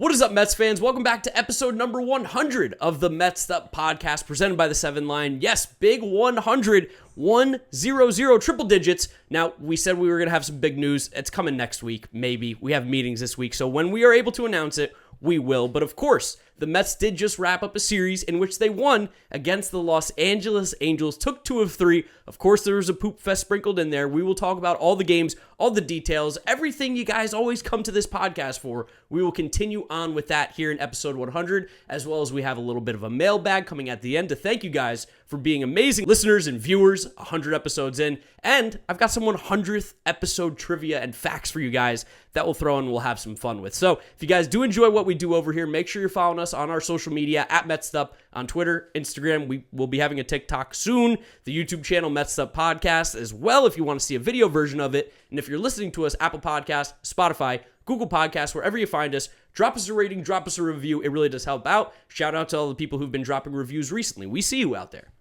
What is up, Mets fans? Welcome back to episode number 100 of the Mets'd podcast presented by the 7 Line. Yes, big 100, 100, triple digits. Now, we said we were going to have some big news. It's coming next week, maybe. We have meetings this week, so when we are able to announce it, we will. But of course, the Mets did just wrap up a series in which they won against the Los Angeles Angels, took 2 of 3. Of course, there was a poop fest sprinkled in there. We will talk about all the games, all the details, everything you guys always come to this podcast for. We will continue on with that here in episode 100, as well as we have a little bit of a mailbag coming at the end to thank you guys for being amazing listeners and viewers 100 episodes in. And I've got some 100th episode trivia and facts for you guys that we'll throw in and we'll have some fun with. So if you guys do enjoy what we do over here, make sure you're following us on our social media at Mets'd on Twitter, Instagram. We will be having a TikTok soon, the YouTube channel Mets'd Podcast as well if you want to see a video version of it. And if you're listening to us, Apple Podcasts, Spotify, Google Podcasts, wherever you find us, drop us a rating, drop us a review. It really does help out. Shout out to all the people who've been dropping reviews recently. We see you out there.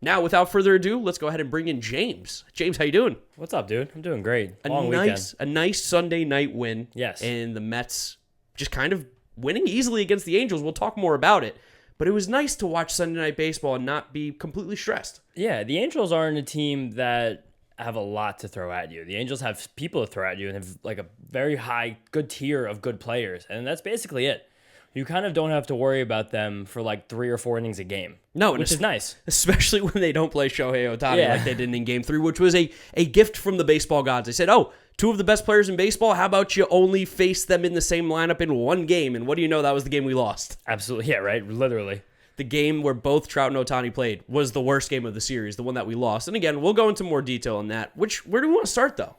Now, without further ado, let's go ahead and bring in James. James, how you doing? What's up, dude? I'm doing great. A nice Sunday night win. Yes. And the Mets just kind of winning easily against the Angels. We'll talk more about it. But it was nice to watch Sunday Night Baseball and not be completely stressed. Yeah, the Angels aren't a team that have a lot to throw at you. The Angels have people to throw at you and have like a very high, good tier of good players. And that's basically it. You kind of don't have to worry about them for like 3 or 4 innings a game. No, which is nice. Especially when they don't play Shohei Ohtani like they did in Game 3, which was a gift from the baseball gods. They said, 2 of the best players in baseball, how about you only face them in the same lineup in one game? And what do you know? That was the game we lost. Absolutely. Yeah, right? Literally. The game where both Trout and Ohtani played was the worst game of the series, the one that we lost. And again, we'll go into more detail on that. Where do we want to start, though?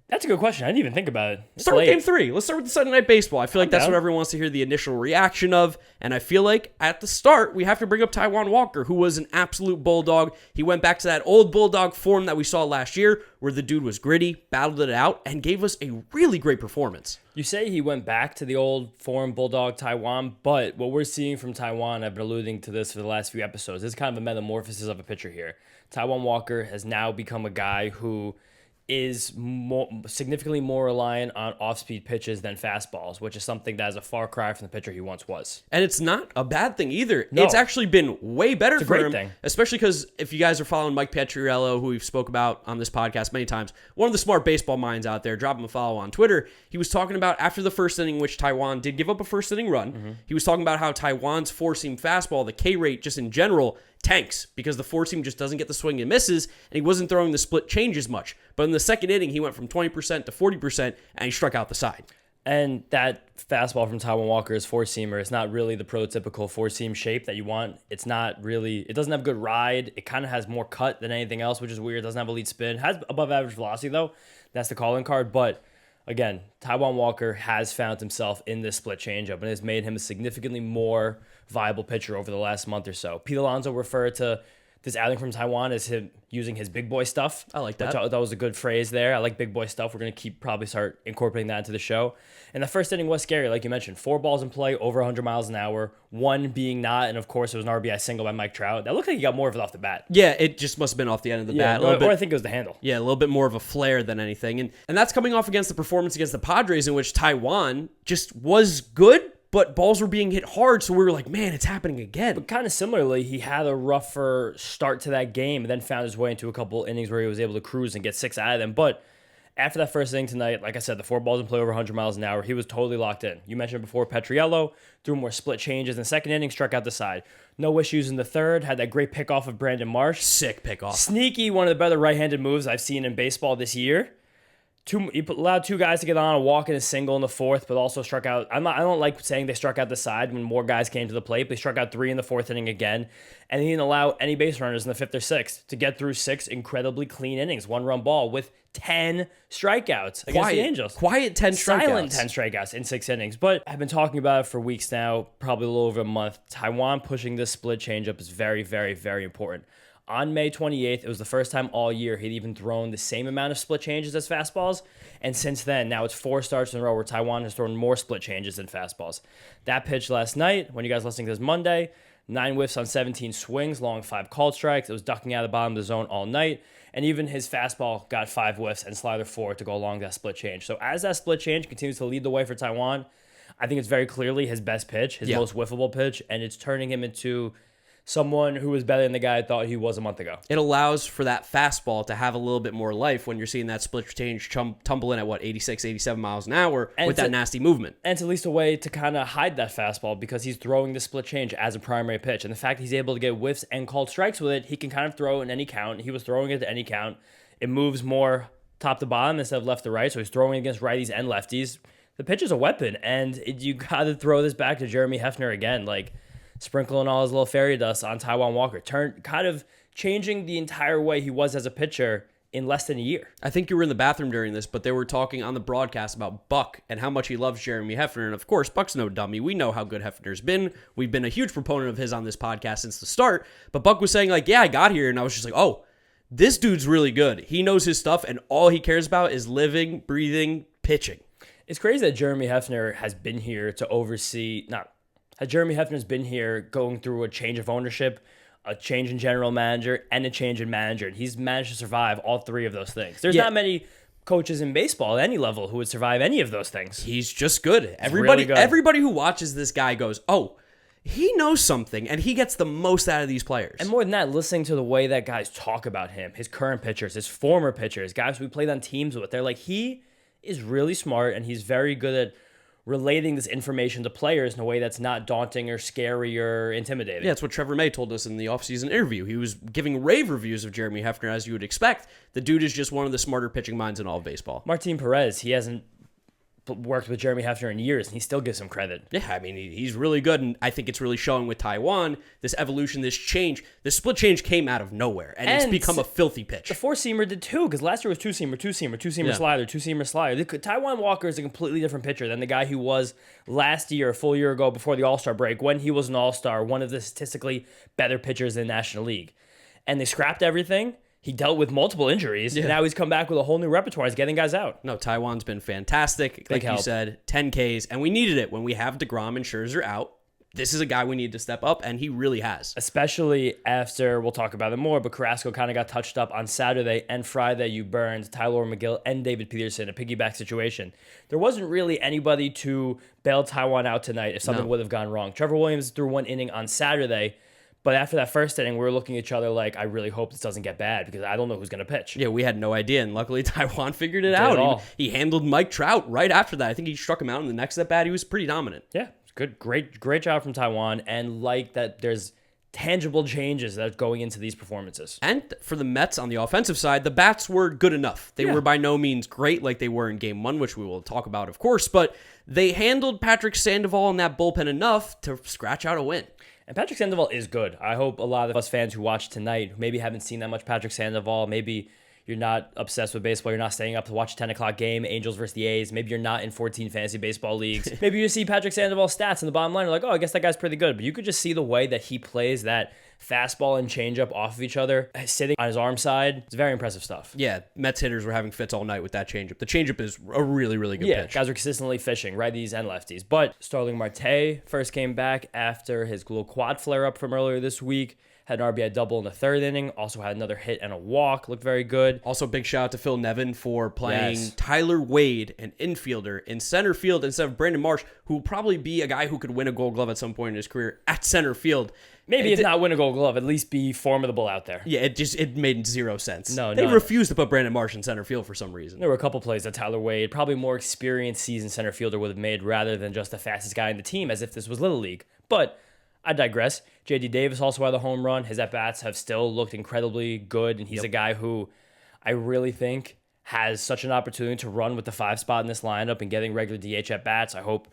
That's a good question. I didn't even think about it. Start with Game 3. Let's start with the Sunday Night Baseball. I feel like that's what everyone wants to hear the initial reaction of. And I feel like at the start, we have to bring up Taijuan Walker, who was an absolute bulldog. He went back to that old bulldog form that we saw last year, where the dude was gritty, battled it out, and gave us a really great performance. You say he went back to the old form bulldog Taiwan, but what we're seeing from Taiwan, I've been alluding to this for the last few episodes, is kind of a metamorphosis of a pitcher here. Taiwan Walker has now become a guy who is significantly more reliant on off-speed pitches than fastballs, which is something that is a far cry from the pitcher he once was. And it's not a bad thing either. No. It's actually been way better for him. Thing. Especially because if you guys are following Mike Petriello, who we've spoke about on this podcast many times, one of the smart baseball minds out there, drop him a follow on Twitter, he was talking about after the first inning, which Taiwan did give up a first inning run, he was talking about how Taiwan's four-seam fastball, the K rate just in general, tanks because the four-seam just doesn't get the swing and misses, and he wasn't throwing the split change as much. But in the second inning, he went from 20% to 40%, and he struck out the side. And that fastball from Taiwan Walker is four-seamer. It's not really the prototypical four-seam shape that you want. It's not really, it doesn't have good ride. It kind of has more cut than anything else, which is weird. It doesn't have a lead spin. It has above average velocity, though. That's the calling card. But again, Taiwan Walker has found himself in this split changeup and has made him a significantly more viable pitcher over the last month or so. Pete Alonso referred to this outing from Taiwan as him using his big boy stuff. I like that. That was a good phrase there. I like big boy stuff. We're going to probably start incorporating that into the show. And the first inning was scary, like you mentioned. 4 balls in play, over 100 miles an hour, 1 being not, and of course it was an RBI single by Mike Trout. That looked like he got more of it off the bat. Yeah, it just must have been off the end of the bat. Or I think it was the handle. Yeah, a little bit more of a flare than anything. And that's coming off against the performance against the Padres in which Taiwan just was good, but balls were being hit hard, so we were like, man, it's happening again. But kind of similarly, he had a rougher start to that game and then found his way into a couple innings where he was able to cruise and get 6 out of them. But after that first inning tonight, like I said, the 4 balls in play over 100 miles an hour, he was totally locked in. You mentioned before, Petriello threw more split changes in the second inning, struck out the side. No issues in the third, had that great pickoff of Brandon Marsh. Sick pickoff. Sneaky, one of the better right-handed moves I've seen in baseball this year. He allowed 2 guys to get on a walk and a single in the fourth, but also struck out. I don't like saying they struck out the side when more guys came to the plate, but he struck out 3 in the fourth inning again, and he didn't allow any base runners in the fifth or sixth to get through 6 incredibly clean innings, 1-run ball with 10 strikeouts against the Angels. Quiet 10 strikeouts. Silent 10 strikeouts in 6 innings. But I've been talking about it for weeks now, probably a little over a month. Taiwan pushing this split changeup is very, very, very important. On May 28th, it was the first time all year he'd even thrown the same amount of split changes as fastballs. And since then, now it's 4 starts in a row where Taiwan has thrown more split changes than fastballs. That pitch last night, when you guys listening to this Monday, 9 whiffs on 17 swings, long 5 called strikes. It was ducking out of the bottom of the zone all night. And even his fastball got 5 whiffs and slider 4 to go along that split change. So as that split change continues to lead the way for Taiwan, I think it's very clearly his best pitch, his most whiffable pitch, and it's turning him into someone who is better than the guy I thought he was a month ago. It allows for that fastball to have a little bit more life when you're seeing that split change tumble in at 86, 87 miles an hour with that nasty movement. And it's at least a way to kind of hide that fastball because he's throwing the split change as a primary pitch. And the fact he's able to get whiffs and called strikes with it, he can kind of throw it in any count. He was throwing it to any count. It moves more top to bottom instead of left to right, so he's throwing against righties and lefties. The pitch is a weapon, and you got to throw this back to Jeremy Hefner again, like sprinkling all his little fairy dust on Taijuan Walker, kind of changing the entire way he was as a pitcher in less than a year. I think you were in the bathroom during this, but they were talking on the broadcast about Buck and how much he loves Jeremy Hefner, and of course, Buck's no dummy. We know how good Hefner's been. We've been a huge proponent of his on this podcast since the start, but Buck was saying, like, yeah, I got here, and I was just like, oh, this dude's really good. He knows his stuff, and all he cares about is living, breathing, pitching. It's crazy that Jeremy Hefner has been here to oversee, Jeremy Hefner's been here going through a change of ownership, a change in general manager, and a change in manager. And he's managed to survive all three of those things. There's not many coaches in baseball at any level who would survive any of those things. He's just good. Everybody who watches this guy goes, oh, he knows something, and he gets the most out of these players. And more than that, listening to the way that guys talk about him, his current pitchers, his former pitchers, guys we played on teams with, they're like, he is really smart, and he's very good at relating this information to players in a way that's not daunting or scary or intimidating. Yeah, that's what Trevor May told us in the offseason interview. He was giving rave reviews of Jeremy Hefner, as you would expect. The dude is just one of the smarter pitching minds in all of baseball. Martin Perez, he hasn't worked with Jeremy Hefner in years, and he still gives him credit. Yeah, I mean, he's really good, and I think it's really showing with Taiwan, this evolution, this change. This split change came out of nowhere, and it's become a filthy pitch. The four-seamer did too, because last year was two-seamer, slider, two-seamer, slider. Taiwan Walker is a completely different pitcher than the guy who was last year, a full year ago, before the All-Star break, when he was an All-Star, one of the statistically better pitchers in the National League. And they scrapped everything. He dealt with multiple injuries, and now he's come back with a whole new repertoire. He's getting guys out. No, Taiwan's been fantastic. Like you said, 10 Ks, and we needed it when we have DeGrom and Scherzer out. This is a guy we need to step up, and he really has. Especially after, we'll talk about it more, but Carrasco kind of got touched up on Saturday and Friday. You burned Tylor Megill and David Peterson, a piggyback situation. There wasn't really anybody to bail Taiwan out tonight if something would have gone wrong. Trevor Williams threw one inning on Saturday, but after that first inning, we were looking at each other like, I really hope this doesn't get bad because I don't know who's going to pitch. Yeah, we had no idea, and luckily Taiwan figured it out. He handled Mike Trout right after that. I think he struck him out in the next at-bat. He was pretty dominant. Yeah, good, great job from Taiwan, and like that there's tangible changes that are going into these performances. And for the Mets on the offensive side, the bats were good enough. They were by no means great like they were in Game 1, which we will talk about, of course, but they handled Patrick Sandoval in that bullpen enough to scratch out a win. And Patrick Sandoval is good. I hope a lot of us fans who watch tonight who maybe haven't seen that much Patrick Sandoval, maybe you're not obsessed with baseball, you're not staying up to watch a 10 o'clock game, Angels versus the A's, maybe you're not in 14 fantasy baseball leagues. Maybe you see Patrick Sandoval's stats in the bottom line, you're like, oh, I guess that guy's pretty good. But you could just see the way that he plays that fastball and changeup off of each other, sitting on his arm side. It's very impressive stuff. Yeah, Mets hitters were having fits all night with that changeup. The changeup is a really, really good pitch. Guys are consistently fishing, righties and lefties. But Starling Marte first came back after his little quad flare-up from earlier this week. Had an RBI double in the third inning. Also had another hit and a walk. Looked very good. Also, big shout out to Phil Nevin for playing Tyler Wade, an infielder, in center field instead of Brandon Marsh, who will probably be a guy who could win a Gold Glove at some point in his career at center field. Maybe if not win a Gold Glove, at least be formidable out there. Yeah, it made zero sense. They refused to put Brandon Marsh in center field for some reason. There were a couple plays that Tyler Wade, probably more experienced seasoned center fielder, would have made rather than just the fastest guy in the team, as if this was Little League. But I digress. J.D. Davis also had a home run. His at-bats have still looked incredibly good, and he's a guy who I really think has such an opportunity to run with the 5 spot in this lineup and getting regular DH at-bats. I hope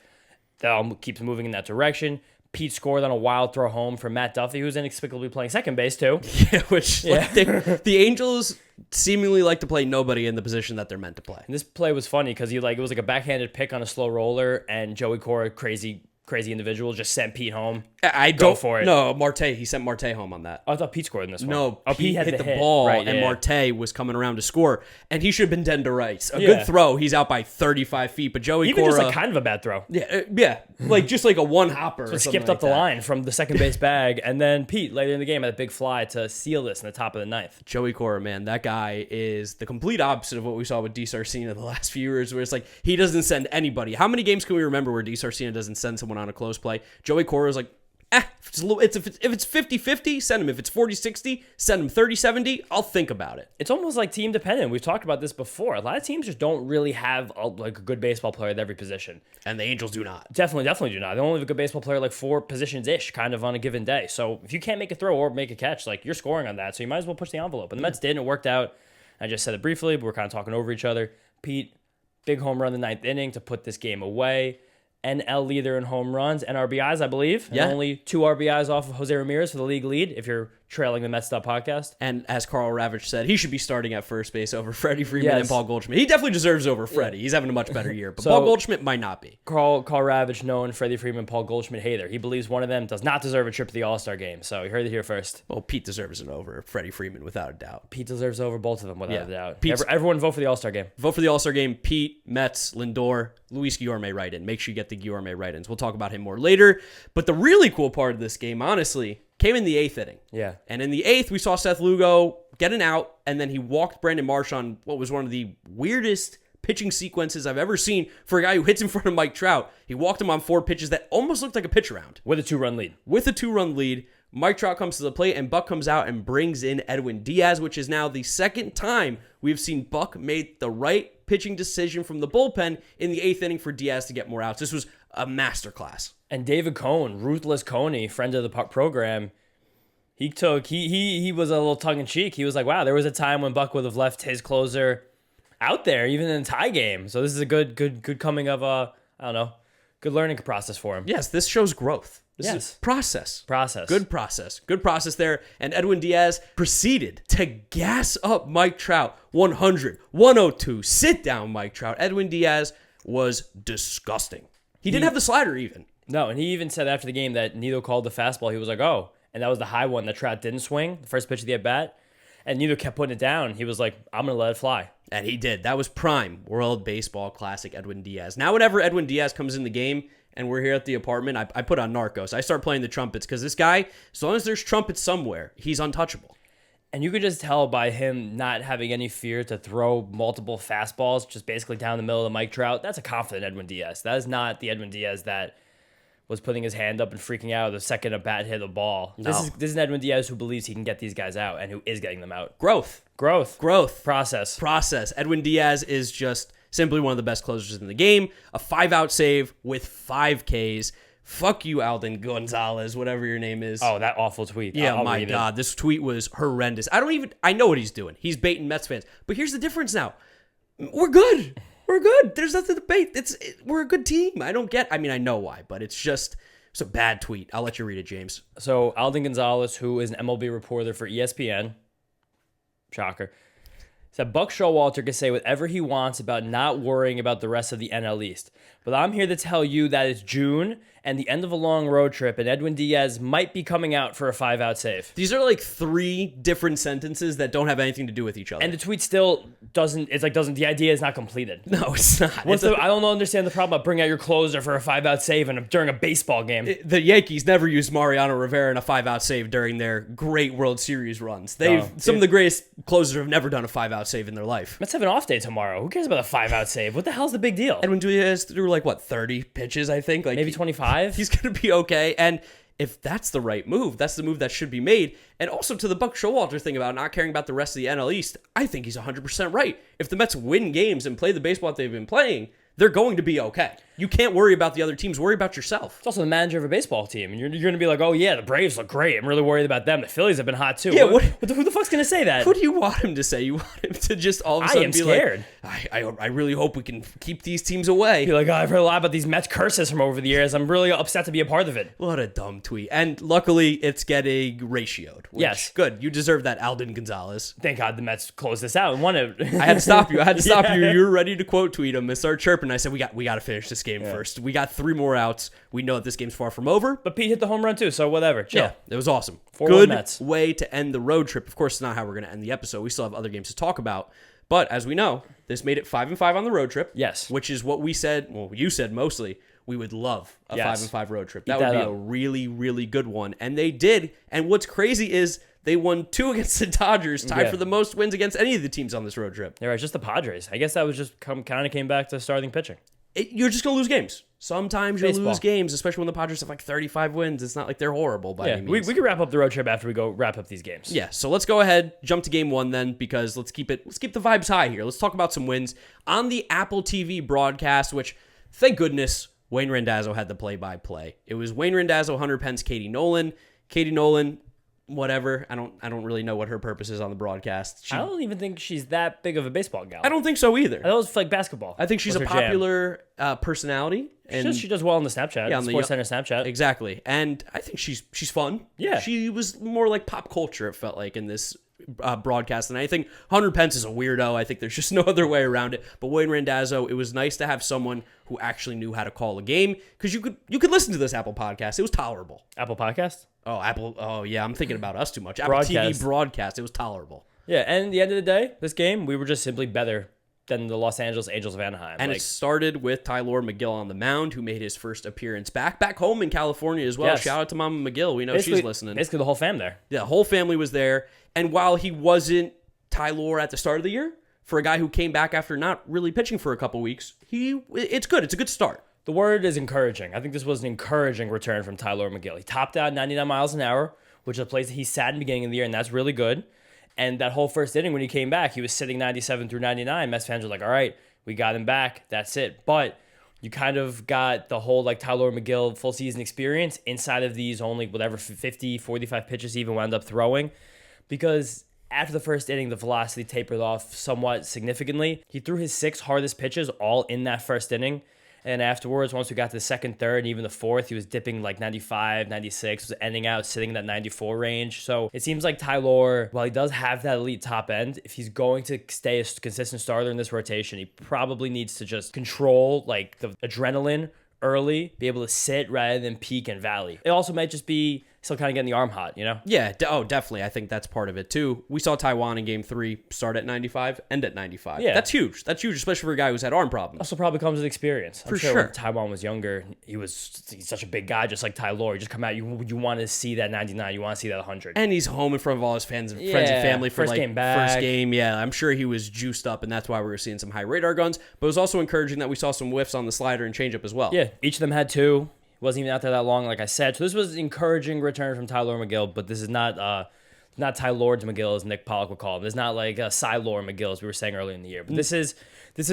that keeps moving in that direction. Pete scored on a wild throw home from Matt Duffy, who's inexplicably playing second base too. The Angels seemingly like to play nobody in the position that they're meant to play. And this play was funny because it was like a backhanded pick on a slow roller, and Joey Cora, crazy individual, just sent Pete home. I go don't for it. No, Marte. He sent Marte home on that. Oh, I thought Pete scored in this one. No, Pete had hit the hit. ball, Right, and yeah. Marte was coming around to score, and he should have been dead to rights. A Yeah. good throw. He's out by 35 feet, but Joey Even Cora, just like kind of a bad throw. yeah, like just like a one hopper. So skipped up the line from the second base bag, and then Pete later in the game had a big fly to seal this in the top of the ninth. Joey Cora, man, that guy is the complete opposite of what we saw with D. Sarcina the last few years, where it's like he doesn't send anybody. How many games can we remember where D. Sarcina doesn't send someone on a close play? Joey Cora is like, if it's 50-50, send him. If it's 40-60, send him 30-70. I'll think about it. It's almost like team dependent. We've talked about this before. A lot of teams just don't really have a good baseball player at every position. And the Angels do not. Definitely do not. They only have a good baseball player like 4 positions-ish kind of on a given day. So if you can't make a throw or make a catch, like you're scoring on that. So you might as well push the envelope. And the Mets did, and it worked out. I just said it briefly, but we're kind of talking over each other. Pete, big home run in the 9th inning to put this game away. NL leader in home runs and RBIs, I believe. Yeah. And only 2 RBIs off of Jose Ramirez for the league lead if you're trailing the Mets'd podcast. And as Carl Ravitch said, he should be starting at first base over Freddie Freeman Yes. and Paul Goldschmidt. He definitely deserves over Freddie. He's having a much better year, but So- Paul Goldschmidt might not be. Carl Ravitch, known Freddie Freeman, Paul Goldschmidt hater. He believes one of them does not deserve a trip to the All-Star game. So you heard it here first. Well, Pete deserves it over Freddie Freeman without a doubt. Pete deserves over both of them without Yeah. a doubt. Pete's- Everyone vote for the All-Star game. Vote for the All-Star game. Pete, Mets, Lindor, Luis Guillorme write-in. Make sure you get the Guillorme write-ins. We'll talk about him more later. But the really cool part of this game, honestly, came in the 8th inning. Yeah. And in the 8th, we saw Seth Lugo get an out, and then he walked Brandon Marsh on what was one of the weirdest pitching sequences I've ever seen for a guy who hits in front of Mike Trout. He walked him on 4 pitches that almost looked like a pitch around. With a 2-run lead. With a 2-run lead, Mike Trout comes to the plate, and Buck comes out and brings in Edwin Diaz, which is now the second time we've seen Buck made the right pitching decision from the bullpen in the 8th inning for Diaz to get more outs. This was a masterclass. And David Cohn, Ruthless Coney, friend of the program, he was a little tongue-in-cheek. He was like, wow, there was a time when Buck would have left his closer out there, even in a tie game. So this is a good coming of good learning process for him. Yes, this shows growth. This Yes. is process. Process. Good process. Good process there. And Edwin Diaz proceeded to gas up Mike Trout. 100, 102. Sit down, Mike Trout. Edwin Diaz was disgusting. He didn't have the slider even. No, and he even said after the game that Nido called the fastball. He was like, oh. And that was the high one that Trout didn't swing, the first pitch of the at-bat. And Nido kept putting it down. He was like, I'm going to let it fly. And he did. That was prime World Baseball Classic Edwin Diaz. Now, whenever Edwin Diaz comes in the game and we're here at the apartment, I put on Narcos. I start playing the trumpets because this guy, as long as there's trumpets somewhere, he's untouchable. And you could just tell by him not having any fear to throw multiple fastballs just basically down the middle of Mike Trout. That's a confident Edwin Diaz. That is not the Edwin Diaz that was putting his hand up and freaking out the second a bat hit the ball. No. This is an Edwin Diaz who believes he can get these guys out and who is getting them out. Growth. Process. Edwin Diaz is just simply one of the best closers in the game. A 5-out save with 5 Ks. Fuck you, Alden Gonzalez, whatever your name is. Oh, that awful tweet. Yeah, I'll my read it. God. This tweet was horrendous. I know what he's doing. He's baiting Mets fans. But here's the difference now. We're good. We're good. There's nothing to debate. We're a good team. I know why, but it's a bad tweet. I'll let you read it, James. So Alden Gonzalez, who is an MLB reporter for ESPN, shocker, said Buck Showalter can say whatever he wants about not worrying about the rest of the NL East. But I'm here to tell you that it's June and the end of a long road trip, and Edwin Diaz might be coming out for a 5-out save. These are like 3 different sentences that don't have anything to do with each other. And the tweet still doesn't, the idea is not completed. No, it's not. I don't understand the problem about bringing out your closer for a 5-out save during a baseball game. The Yankees never used Mariano Rivera in a 5-out save during their great World Series runs. Some of the greatest closers have never done a 5-out save in their life. Let's have an off day tomorrow. Who cares about a 5-out save? What the hell's the big deal? Edwin Diaz threw 30 pitches, I think. Maybe 25? He's going to be okay. And if that's the right move, that's the move that should be made. And also to the Buck Showalter thing about not caring about the rest of the NL East, I think he's 100% right. If the Mets win games and play the baseball that they've been playing, they're going to be okay. You can't worry about the other teams. Worry about yourself. It's also the manager of a baseball team. And you're going to be like, oh, yeah, the Braves look great. I'm really worried about them. The Phillies have been hot, too. Yeah, who the fuck's going to say that? What do you want him to say? You want him to just all of a sudden be scared. like, I really hope we can keep these teams away. Be like, oh, I've heard a lot about these Mets curses from over the years. I'm really upset to be a part of it. What a dumb tweet. And luckily, it's getting ratioed. Yes. Good. You deserve that, Alden Gonzalez. Thank God the Mets closed this out and won it. I had to stop you. You. You were ready to quote tweet him and start chirping. I said, we got to finish this game. game first. We got 3 more outs. We know that this game's far from over. But Pete hit the home run too, so whatever. Chill. Yeah, it was awesome. 4-1 Good Mets. way to end the road trip. Of course, it's not how we're going to end the episode. We still have other games to talk about. But as we know, this made it 5-5 on the road trip. Yes. Which is what we said. Well, you said mostly. We would love a 5-5 road trip. That Eat would that be up. a really, really good one. And they did. And what's crazy is they won 2 against the Dodgers, tied for the most wins against any of the teams on this road trip. Yeah, right, just the Padres. I guess that was just kind of came back to starting pitching. You're just going to lose games. Sometimes you Baseball. lose games, especially when the Padres have like 35 wins. It's not like they're horrible by any means. We can wrap up the road trip after we go wrap up these games. Yeah, so let's go ahead, jump to game 1 then, because let's keep the vibes high here. Let's talk about some wins on the Apple TV broadcast, which, thank goodness, Wayne Randazzo had the play-by-play. It was Wayne Randazzo, Hunter Pence, Katie Nolan. Katie Nolan, whatever. I don't really know what her purpose is on the broadcast. I don't even think she's that big of a baseball gal. I don't think so either. I thought it was like basketball. I think she's a was her jam. popular personality. And She does well on the Snapchat. Yeah, on the Sports Center Snapchat. Exactly. And I think she's fun. Yeah. She was more like pop culture, it felt like, in this broadcast. And I think Hunter Pence is a weirdo. I think there's just no other way around it. But Wayne Randazzo, it was nice to have someone who actually knew how to call a game, because you could listen to this Apple podcast. It was tolerable. Apple Podcast? Oh, Apple. Oh, yeah. I'm thinking about us too much. Apple Broadcast. TV broadcast. It was tolerable. Yeah, and at the end of the day, this game, we were just simply better than the Los Angeles Angels of Anaheim. And it started with Tylor Megill on the mound, who made his first appearance back home in California as well. Yes. Shout out to Mama Megill. We know she's listening. Basically, the whole fam there. Yeah, the whole family was there. And while he wasn't Tylor at the start of the year, for a guy who came back after not really pitching for a couple weeks, it's good. It's a good start. The word is encouraging. I think this was an encouraging return from Tylor Megill. He topped out 99 miles an hour, which is a place that he sat in the beginning of the year, and that's really good. And that whole first inning when he came back, he was sitting 97 through 99. Mets fans were like, all right, we got him back. That's it. But you kind of got the whole like Tylor Megill full season experience inside of these only whatever 50, 45 pitches he even wound up throwing. Because after the first inning, the velocity tapered off somewhat significantly. He threw his 6 hardest pitches all in that first inning. And afterwards, once we got to the second, third, and even the fourth, he was dipping like 95, 96, was ending out sitting in that 94 range. So it seems like Tylor, while he does have that elite top end, if he's going to stay a consistent starter in this rotation, he probably needs to just control like the adrenaline early, be able to sit rather than peak and valley. It also might just be still kind of getting the arm hot, you know? Yeah, definitely. I think that's part of it, too. We saw Taiwan in Game 3 start at 95, end at 95. Yeah. That's huge. That's huge, especially for a guy who's had arm problems. Also probably comes with experience. For sure. When Taiwan was younger, he's such a big guy, just like Tylor. You just come out, you want to see that 99, you want to see that 100. And he's home in front of all his fans and friends and family for first game back. First game. Yeah, I'm sure he was juiced up, and that's why we were seeing some high radar guns. But it was also encouraging that we saw some whiffs on the slider and changeup as well. Yeah, each of them had 2. Wasn't even out there that long, like I said. So this was an encouraging return from Tylor Megill, but this is not Tylor Megill, as Nick Pollock would call him. This is not like Tylor Megill, as we were saying earlier in the year. But this is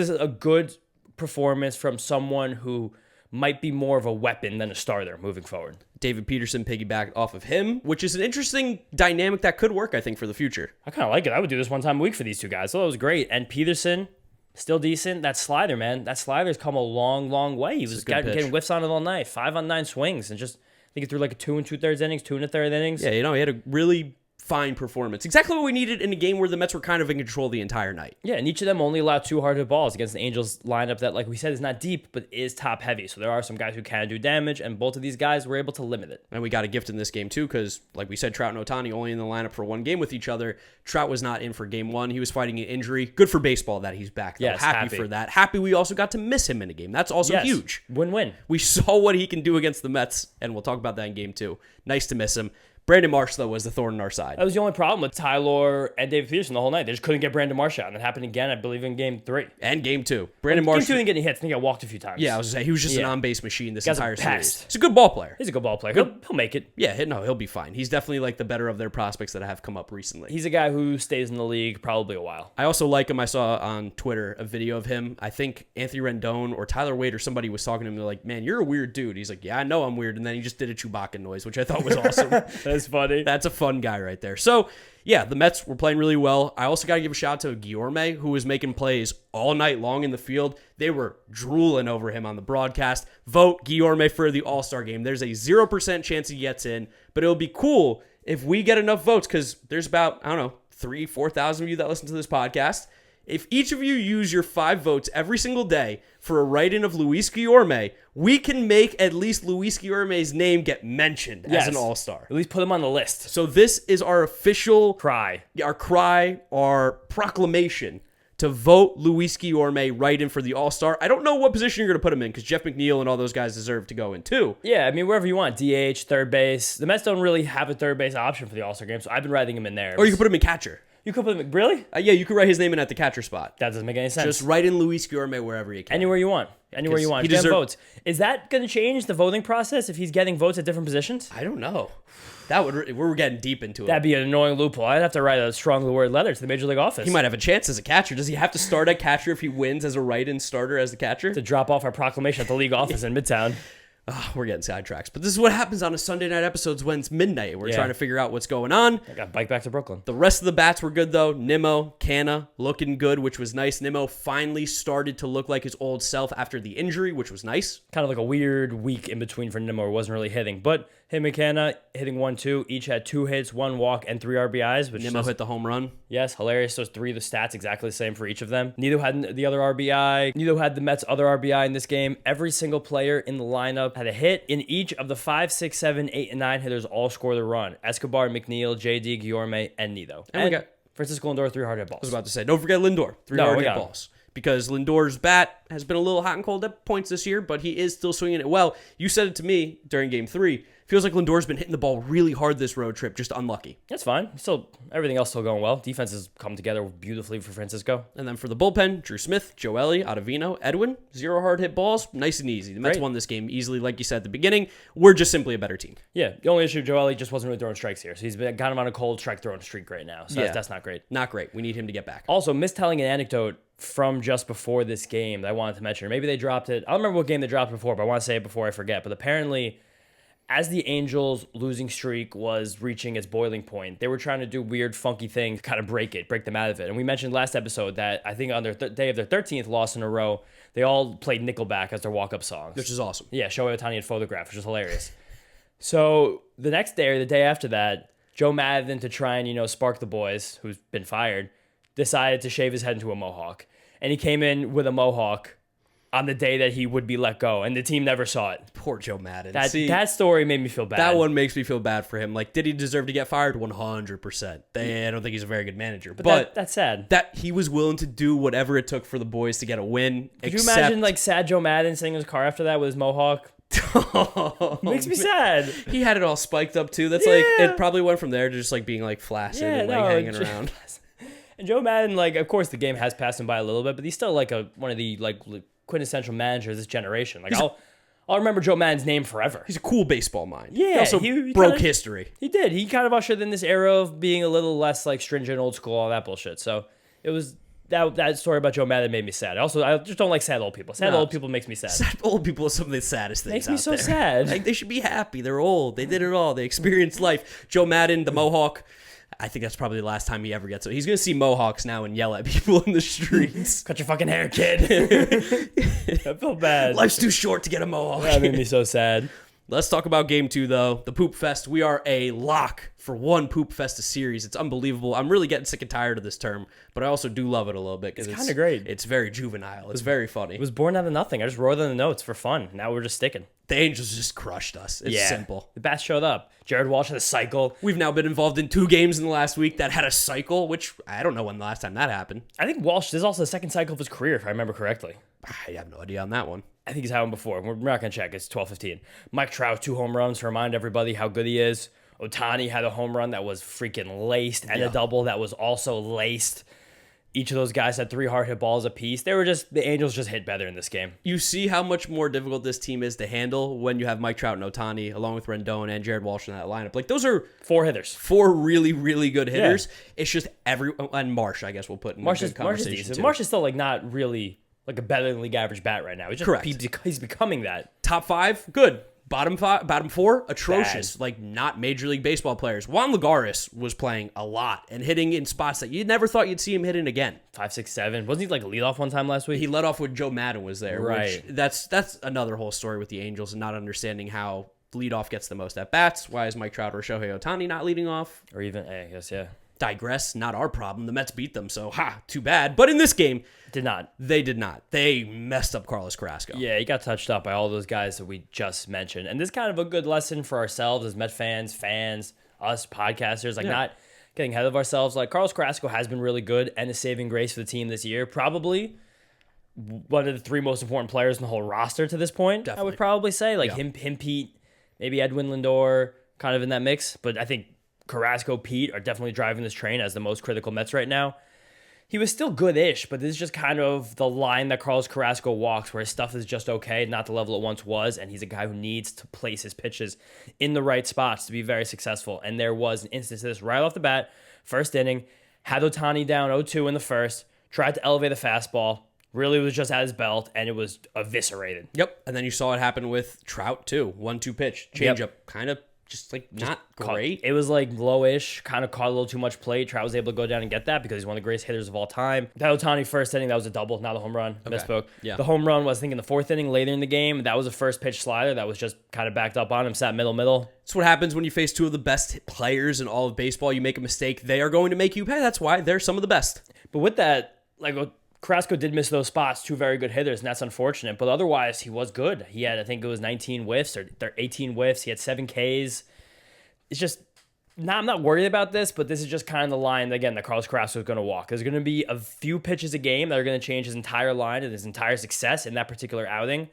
a good performance from someone who might be more of a weapon than a starter moving forward. David Peterson piggybacked off of him, which is an interesting dynamic that could work, I think, for the future. I kind of like it. I would do this one time a week for these two guys. So it was great. And Peterson, still decent. That slider, man. That slider's come a long, long way. He was getting whiffs on it all night. 5 on 9 swings. And just, I think he threw like a 2 2/3 innings, 2 1/3 innings. Yeah, he had a really fine performance. Exactly what we needed in a game where the Mets were kind of in control the entire night. Yeah, and each of them only allowed 2 hard hit balls against the Angels lineup that, like we said, is not deep, but is top heavy. So there are some guys who can do damage, and both of these guys were able to limit it. And we got a gift in this game, too, because, like we said, Trout and Ohtani only in the lineup for 1 game with each other. Trout was not in for game 1. He was fighting an injury. Good for baseball that he's back, though. Yes, happy for that. Happy we also got to miss him in a game. That's also huge. Win-win. We saw what he can do against the Mets, and we'll talk about that in game 2. Nice to miss him. Brandon Marsh, though, was the thorn in our side. That was the only problem with Tylor and David Peterson the whole night. They just couldn't get Brandon Marsh out. And it happened again, I believe, in game 3. And game 2. Brandon Marsh. Game 2 didn't get any hits. I think he got walked a few times. Yeah, I was going to say, he was just an on-base machine this Guy's a entire pest. series. He's a good ball player. He's a good ball player. He'll make it. Yeah, he'll be fine. He's definitely like the better of their prospects that have come up recently. He's a guy who stays in the league probably a while. I also like him. I saw on Twitter a video of him. I think Anthony Rendon or Tyler Wade or somebody was talking to him. They're like, man, you're a weird dude. He's like, yeah, I know I'm weird. And then he just did a Chewbacca noise, which I thought was awesome. That's funny. That's a fun guy right there. So, yeah, the Mets were playing really well. I also got to give a shout out to Guillorme, who was making plays all night long in the field. They were drooling over him on the broadcast. Vote Guillorme for the All-Star game. There's a 0% chance he gets in, but it'll be cool if we get enough votes, because there's about, 3,000-4,000 of you that listen to this podcast. If each of you use your 5 votes every single day for a write-in of Luis Guillorme, we can make at least Luis Guillorme's name get mentioned as an all-star. At least put him on the list. So this is our official Cry. Our proclamation to vote Luis Guillorme write-in for the all-star. I don't know what position you're going to put him in because Jeff McNeil and all those guys deserve to go in too. Yeah, I mean, wherever you want. DH, third base. The Mets don't really have a third base option for the All-Star game, so I've been writing him in there. Or you can put him in catcher. You could put him in, really? Yeah, you could write his name in at the catcher spot. That doesn't make any sense. Just write in Luis Guillorme wherever you can. Anywhere you want. Anywhere you want. He Get deserve- votes. Is that going to change the voting process if he's getting votes at different positions? I don't know. We're getting deep into it. That'd be an annoying loophole. I'd have to write a strongly worded letter to the Major League office. He might have a chance as a catcher. Does he have to start at catcher if he wins as a write-in starter as the catcher? to drop off our proclamation at the league office in Midtown. We're getting sidetracked. But this is what happens on a Sunday night episode when it's midnight. We're Yeah. trying to figure out what's going on. I got bike back to Brooklyn. The rest of the bats were good, though. Nimmo, Canna, looking good, which was nice. Nimmo finally started to look like his old self after the injury, which was nice. Kind of like a weird week in between for Nimmo. Wasn't really hitting. But him and Canna hitting 1-2. Each had 2 hits, 1 walk, and 3 RBIs. Which Nimmo hit the home run. Yes, hilarious. Those 3 the stats exactly the same for each of them. Neither had the other RBI. Neither had the Mets' other RBI in this game. Every single player in the lineup had a hit. In each of the 5, 6, 7, 8, and 9 hitters all scored a run. Escobar, McNeil, JD, Guillorme, and Nido. And we got Francisco Lindor, 3 hard hit balls. I was about to say, don't forget Lindor. 3 hard hit balls. Because Lindor's bat has been a little hot and cold at points this year, but he is still swinging it well. You said it to me during Game 3. Feels like Lindor's been hitting the ball really hard this road trip, just unlucky. That's fine. Still, everything else still going well. Defense has come together beautifully for Francisco. And then for the bullpen, Drew Smith, Joely, Ottavino, Edwin, 0 hard hit balls, nice and easy. The Mets won this game easily, like you said at the beginning. We're just simply a better team. Yeah, the only issue, Joely just wasn't really throwing strikes here. So he's got him on a cold strike throwing streak right now. So that's not great. Not great. We need him to get back. Also, mistelling an anecdote from just before this game that I wanted to mention. Maybe they dropped it. I don't remember what game they dropped before, but I want to say it before I forget. But apparently, as the Angels' losing streak was reaching its boiling point, they were trying to do weird, funky things to kind of break them out of it. And we mentioned last episode that I think on their day of their 13th loss in a row, they all played Nickelback as their walk-up songs. Which is awesome. Yeah, Shohei Ohtani and Photograph, which was hilarious. So the next day or the day after that, Joe Maddon, to try and, spark the boys, who's been fired, decided to shave his head into a mohawk. And he came in with a mohawk on the day that he would be let go, and the team never saw it. Poor Joe Maddon. That story made me feel bad. That one makes me feel bad for him. Like, did he deserve to get fired? 100%. I don't think he's a very good manager. But that's sad. That he was willing to do whatever it took for the boys to get a win. Could you imagine, sad Joe Maddon sitting in his car after that with his mohawk? Makes me sad. He had it all spiked up, too. That's it probably went from there to just, being, flaccid and, hanging around. And Joe Maddon, of course, the game has passed him by a little bit, but he's still, one of the, quintessential managers of this generation. I'll remember Joe Maddon's name forever. He's a cool baseball mind. Yeah. He also broke history. He did. He kind of ushered in this era of being a little less, stringent, old school, all that bullshit. So it was... That story about Joe Maddon made me sad. Also, I just don't like sad old people. Sad old people makes me sad. Sad old people are some of the saddest things Makes me so sad. They should be happy. They're old. They did it all. They experienced life. Joe Maddon, the Mohawk. I think that's probably the last time he ever gets it. He's going to see Mohawks now and yell at people in the streets. Cut your fucking hair, kid. I feel bad. Life's too short to get a Mohawk. That made me so sad. Let's talk about Game 2, though. The Poop Fest. We are a lock for one Poop Fest series. It's unbelievable. I'm really getting sick and tired of this term, but I also do love it a little bit because it's kind of great. It's very juvenile. It's very funny. It was born out of nothing. I just wrote it in the notes for fun. Now we're just sticking. The Angels just crushed us. It's simple. The bats showed up. Jared Walsh had a cycle. We've now been involved in 2 games in the last week that had a cycle, which I don't know when the last time that happened. I think Walsh, this is also the second cycle of his career, if I remember correctly. I have no idea on that one. I think he's had one before. We're not going to check. It's 12-15. Mike Trout, 2 home runs to remind everybody how good he is. Ohtani had a home run that was freaking laced and a double that was also laced. Each of those guys had 3 hard hit balls apiece. The Angels just hit better in this game. You see how much more difficult this team is to handle when you have Mike Trout and Ohtani, along with Rendon and Jared Walsh in that lineup. Those are 4 hitters. 4 really, really good hitters. Yeah. It's just and March, I guess we'll put in March a good conversation. March is decent. March is still not really a better than league average bat right now. It's just correct. He's becoming that. Top 5, good. Bottom 4, atrocious. Bad. Not Major League Baseball players. Juan Lagares was playing a lot and hitting in spots that you never thought you'd see him hitting again. 5, 6, 7. Wasn't he a leadoff one time last week? He led off with Joe Maddon was there. Right. That's another whole story with the Angels and not understanding how leadoff gets the most at bats. Why is Mike Trout or Shohei Ohtani not leading off? Or even, I guess, yeah. digress. Not our problem. The Mets beat them, so too bad. But in this game, They did not. They messed up Carlos Carrasco. Yeah, he got touched up by all those guys that we just mentioned. And this is kind of a good lesson for ourselves as Met fans, us podcasters, not getting ahead of ourselves. Like, Carlos Carrasco has been really good and a saving grace for the team this year. Probably one of the 3 most important players in the whole roster to this point. Definitely. I would probably say. Him, Pete, maybe Edwin Lindor, kind of in that mix. But I think Carrasco, Pete are definitely driving this train as the most critical Mets right now. He was still good-ish, but this is just kind of the line that Carlos Carrasco walks, where his stuff is just okay, not the level it once was, and he's a guy who needs to place his pitches in the right spots to be very successful. And there was an instance of this right off the bat, first inning, had Ohtani down 0-2 in the first, tried to elevate the fastball, really was just at his belt, and it was eviscerated. Yep, and then you saw it happen with Trout, too. 1-2 pitch, changeup, kind of just not great. It was lowish, kind of caught a little too much plate. Trout was able to go down and get that because he's one of the greatest hitters of all time. That Ohtani first inning, that was a double, not a home run. Okay. Misspoke. Yeah. The home run was, I think, in the 4th inning, later in the game. That was a first pitch slider that was just kind of backed up on him, sat middle. That's what happens when you face 2 of the best players in all of baseball. You make a mistake, they are going to make you pay. That's why they're some of the best. But with that, Carrasco did miss those spots, 2 very good hitters, and that's unfortunate. But otherwise, he was good. He had, I think it was 19 whiffs or 18 whiffs. He had 7 Ks. It's just, I'm not worried about this, but this is just kind of the line, again, that Carlos Carrasco is going to walk. There's going to be a few pitches a game that are going to change his entire line and his entire success in that particular outing.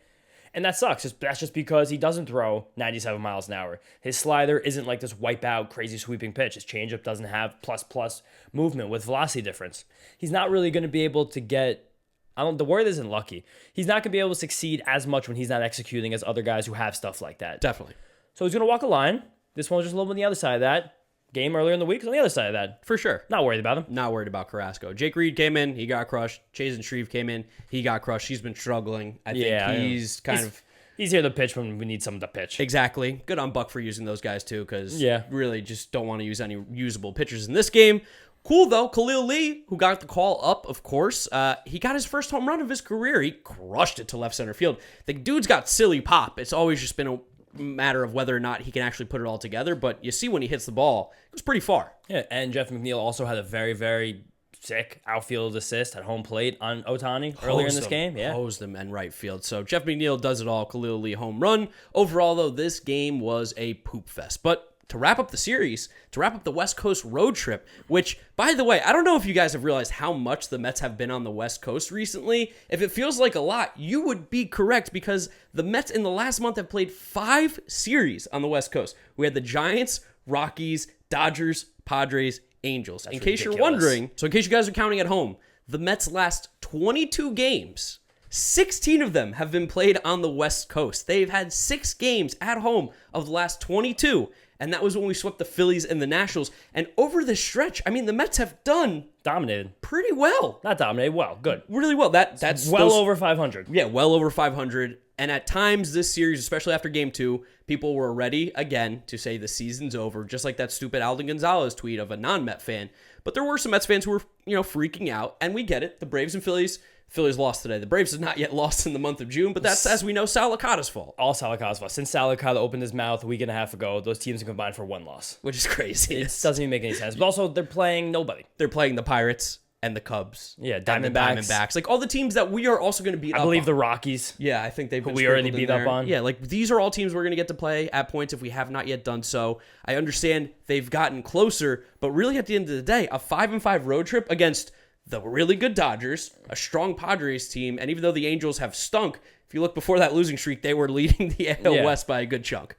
And that sucks. That's just because he doesn't throw 97 miles an hour. His slider isn't like this wipe-out, crazy sweeping pitch. His changeup doesn't have plus movement with velocity difference. He's not really going to be able to get... the word isn't lucky. He's not going to be able to succeed as much when he's not executing as other guys who have stuff like that. Definitely. So he's going to walk a line. This one was just a little bit on the other side of that. Game earlier in the week was on the other side of that. For sure. Not worried about him. Not worried about Carrasco. Jake Reed came in. He got crushed. Chasen Shreve came in. He got crushed. He's been struggling. I think He's here to pitch when we need someone to pitch. Exactly. Good on Buck for using those guys, too, because really just don't want to use any usable pitchers in this game. Cool, though. Khalil Lee, who got the call up, of course, he got his first home run of his career. He crushed it to left center field. The dude's got silly pop. It's always just been a matter of whether or not he can actually put it all together, but you see when he hits the ball, it was pretty far. Yeah, and Jeff McNeil also had a very, very sick outfield assist at home plate on Ohtani earlier in this game. Yeah, hosed him and right field. So Jeff McNeil does it all. Khalil Lee home run. Overall, though, this game was a poop fest. But to wrap up the series, to wrap up the West Coast road trip, which, by the way, I don't know if you guys have realized how much the Mets have been on the West Coast recently. If it feels like a lot, you would be correct because the Mets in the last month have played 5 series on the West Coast. We had the Giants, Rockies, Dodgers, Padres, Angels. That's in case ridiculous. You're wondering, so in case you guys are counting at home, the Mets' last 22 games, 16 of them have been played on the West Coast. They've had 6 games at home of the last 22, and that was when we swept the Phillies and the Nationals. And over this stretch, I mean, the Mets have dominated pretty well. Not dominated, well, good. Really well. That's well over 500. Yeah, well over 500. And at times this series, especially after Game 2, people were ready again to say the season's over, just like that stupid Alden Gonzalez tweet of a non-Met fan. But there were some Mets fans who were, freaking out, and we get it. The Braves and Phillies lost today. The Braves have not yet lost in the month of June, but that's, as we know, Sal Licata's fault. All Sal Licata's fault. Since Sal Licata opened his mouth a week and a half ago, those teams have combined for 1 loss. Which is crazy. It doesn't even make any sense. But also, they're playing nobody. They're playing the Pirates and the Cubs. Yeah, Diamondbacks. Like all the teams that we are also going to beat up on. I believe the Rockies. Yeah, I think they've been we already beat up on. Yeah, like these are all teams we're going to get to play at points if we have not yet done so. I understand they've gotten closer, but really at the end of the day, a 5-5 road trip against the really good Dodgers, a strong Padres team, and even though the Angels have stunk, if you look before that losing streak, they were leading the AL West by a good chunk.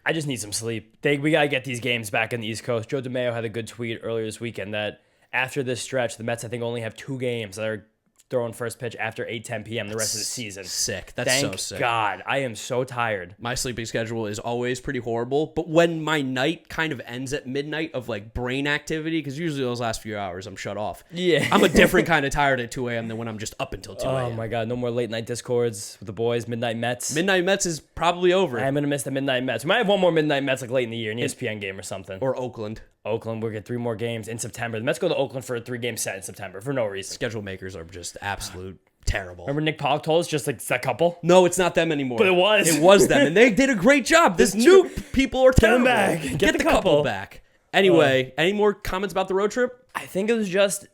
I just need some sleep. We got to get these games back in the East Coast. Joe DeMaio had a good tweet earlier this weekend that after this stretch, the Mets, I think, only have 2 games that are throwing first pitch after 8:10 p.m. the rest of the season. Sick. That's so sick. Thank God. I am so tired. My sleeping schedule is always pretty horrible, but when my night kind of ends at midnight of like brain activity, because usually those last few hours I'm shut off. Yeah. I'm a different kind of tired at 2 a.m. than when I'm just up until 2 a.m. Oh my God. No more late night discords with the boys. Midnight Mets. Midnight Mets is probably over. I'm going to miss the Midnight Mets. We might have one more Midnight Mets like late in the year, an ESPN game or something. Or Oakland. We'll get 3 more games in September. The Mets go to Oakland for a 3-game set in September for no reason. Schedule makers are just absolute terrible. Remember Nick Pollock told us just like that couple? No, it's not them anymore. But it was. It was them, and they did a great job. This new people are terrible. Get them back. Get the couple back. Anyway, any more comments about the road trip? I think it was just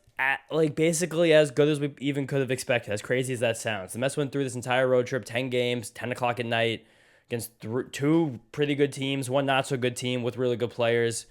basically as good as we even could have expected, as crazy as that sounds. The Mets went through this entire road trip, 10 games, 10 o'clock at night, against two pretty good teams, one not so good team with really good players,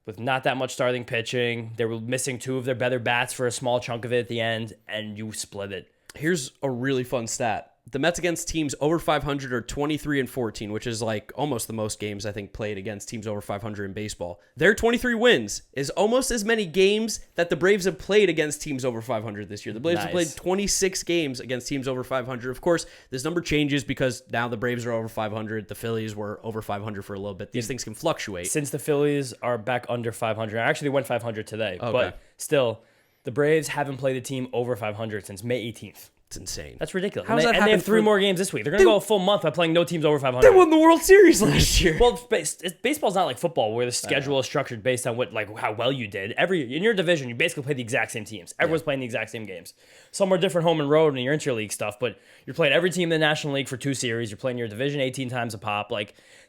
with not that much starting pitching. They were missing two of their better bats for a small chunk of it at the end, and you split it. Here's a really fun stat. The Mets against teams over 500 are 23-14, which is like almost the most games I think played against teams over 500 in baseball. Their 23 wins is almost as many games that the Braves have played against teams over 500 this year. The Braves have played 26 games against teams over 500. Of course, this number changes because now the Braves are over 500. The Phillies were over 500 for a little bit. These things can fluctuate. Since the Phillies are back under 500, actually they went 500 today, Okay. but still, the Braves haven't played a team over 500 since May 18th. It's insane. That's ridiculous. How does that and they happen have three more games this week. They're going to go a full month by playing no teams over 500. They won the World Series last year. Well, baseball's not like football where the schedule is structured based on how well you did. In your division, you basically play the exact same teams. Everyone's playing the exact same games. Some are different home and road in your interleague stuff, but you're playing every team in the National League for 2 series. You're playing your division 18 times a pop.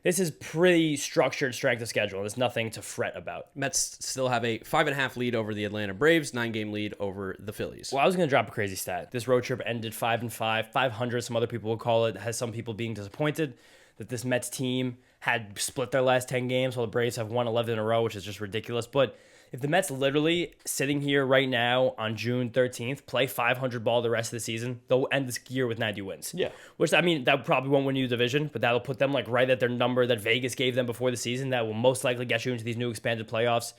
This is pretty structured strength of schedule. There's nothing to fret about. Mets still have a 5.5 lead over the Atlanta Braves, 9-game lead over the Phillies. Well, I was going to drop a crazy stat. This road trip ended 5-5, 500. Some other people will call it. Has some people being disappointed that this Mets team had split their last 10 games while the Braves have won 11 in a row, which is just ridiculous. But if the Mets literally sitting here right now on June 13th play 500 ball the rest of the season, they'll end this year with 90 wins. Yeah. Which, that probably won't win you the division, but that'll put them right at their number that Vegas gave them before the season. That will most likely get you into these new expanded playoffs.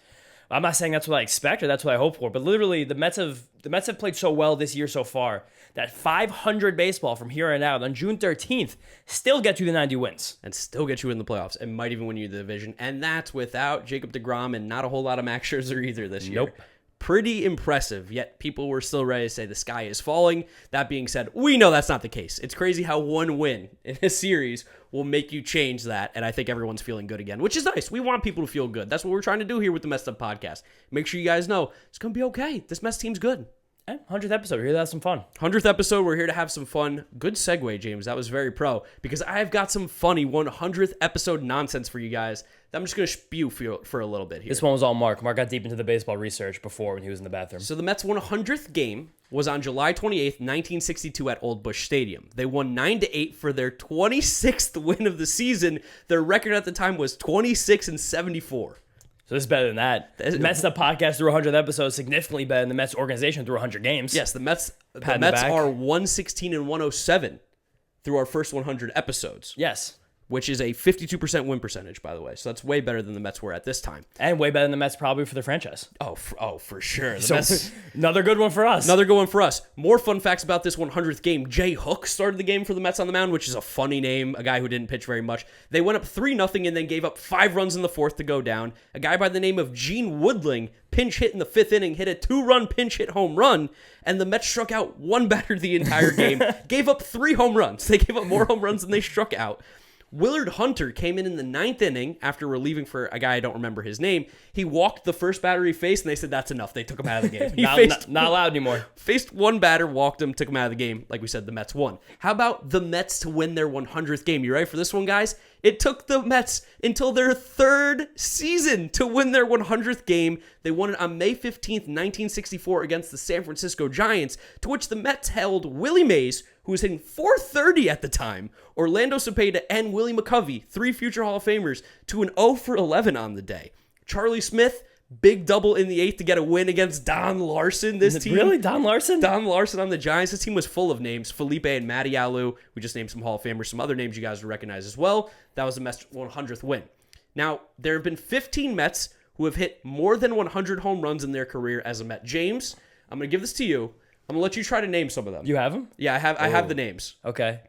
I'm not saying that's what I expect or that's what I hope for, but literally the Mets have played so well this year so far that 500 baseball from here on out on June 13th still get you the 90 wins. And still get you in the playoffs and might even win you the division. And that's without Jacob deGrom and not a whole lot of Max Scherzer either this year. Nope. Pretty impressive, yet people were still ready to say the sky is falling. That being said, we know that's not the case. It's crazy how one win in a series will make you change that, and I think everyone's feeling good again, which is nice. We want people to feel good. That's what we're trying to do here with the Messed Up Podcast. Make sure you guys know it's going to be okay. This Mets team's good. 100th episode. We're here to have some fun. 100th episode. We're here to have some fun. Good segue, James. That was very pro, because I've got some funny 100th episode nonsense for you guys that I'm just going to spew for a little bit here. This one was all Marc. Marc got deep into the baseball research before when he was in the bathroom. So the Mets' 100th game was on July 28th, 1962 at Old Busch Stadium. They won 9-8 for their 26th win of the season. Their record at the time was 26-74. So this is better than that. The Mets the podcast through 100 episodes, significantly better than the Mets organization through 100 games. Yes, the Mets are 116-107 through our first 100 episodes. Yes. Which is a 52% win percentage, by the way. So that's way better than the Mets were at this time. And way better than the Mets probably for their franchise. Oh, for sure. So another good one for us. Another good one for us. More fun facts about this 100th game. Jay Hook started the game for the Mets on the mound, which is a funny name, a guy who didn't pitch very much. They went up 3-0 and then gave up 5 runs in the 4th to go down. A guy by the name of Gene Woodling pinch hit in the 5th inning, hit a 2-run pinch hit home run, and the Mets struck out 1 batter the entire game. Gave up 3 home runs. They gave up more home runs than they struck out. Willard Hunter came in the 9th inning after relieving for a guy I don't remember his name. He walked the first batter he faced, and they said that's enough. They took him out of the game. He not allowed anymore. Faced 1 batter, walked him, took him out of the game. Like we said, the Mets won. How about the Mets to win their 100th game? You ready for this one, guys? It took the Mets until their 3rd season to win their 100th game. They won it on May 15th, 1964 against the San Francisco Giants, to which the Mets held Willie Mays, who was hitting .430 at the time, Orlando Cepeda, and Willie McCovey, 3 future Hall of Famers, to an 0-for-11 on the day. Charlie Smith, big double in the 8th to get a win against Don Larson. This team, really? Don Larson? Don Larson on the Giants. This team was full of names. Felipe and Matty Alou. We just named some Hall of Famers. Some other names you guys would recognize as well. That was the Mets' 100th win. Now, there have been 15 Mets who have hit more than 100 home runs in their career as a Met. James, I'm going to give this to you. I'm going to let you try to name some of them. You have them? Yeah, I have the names. Okay.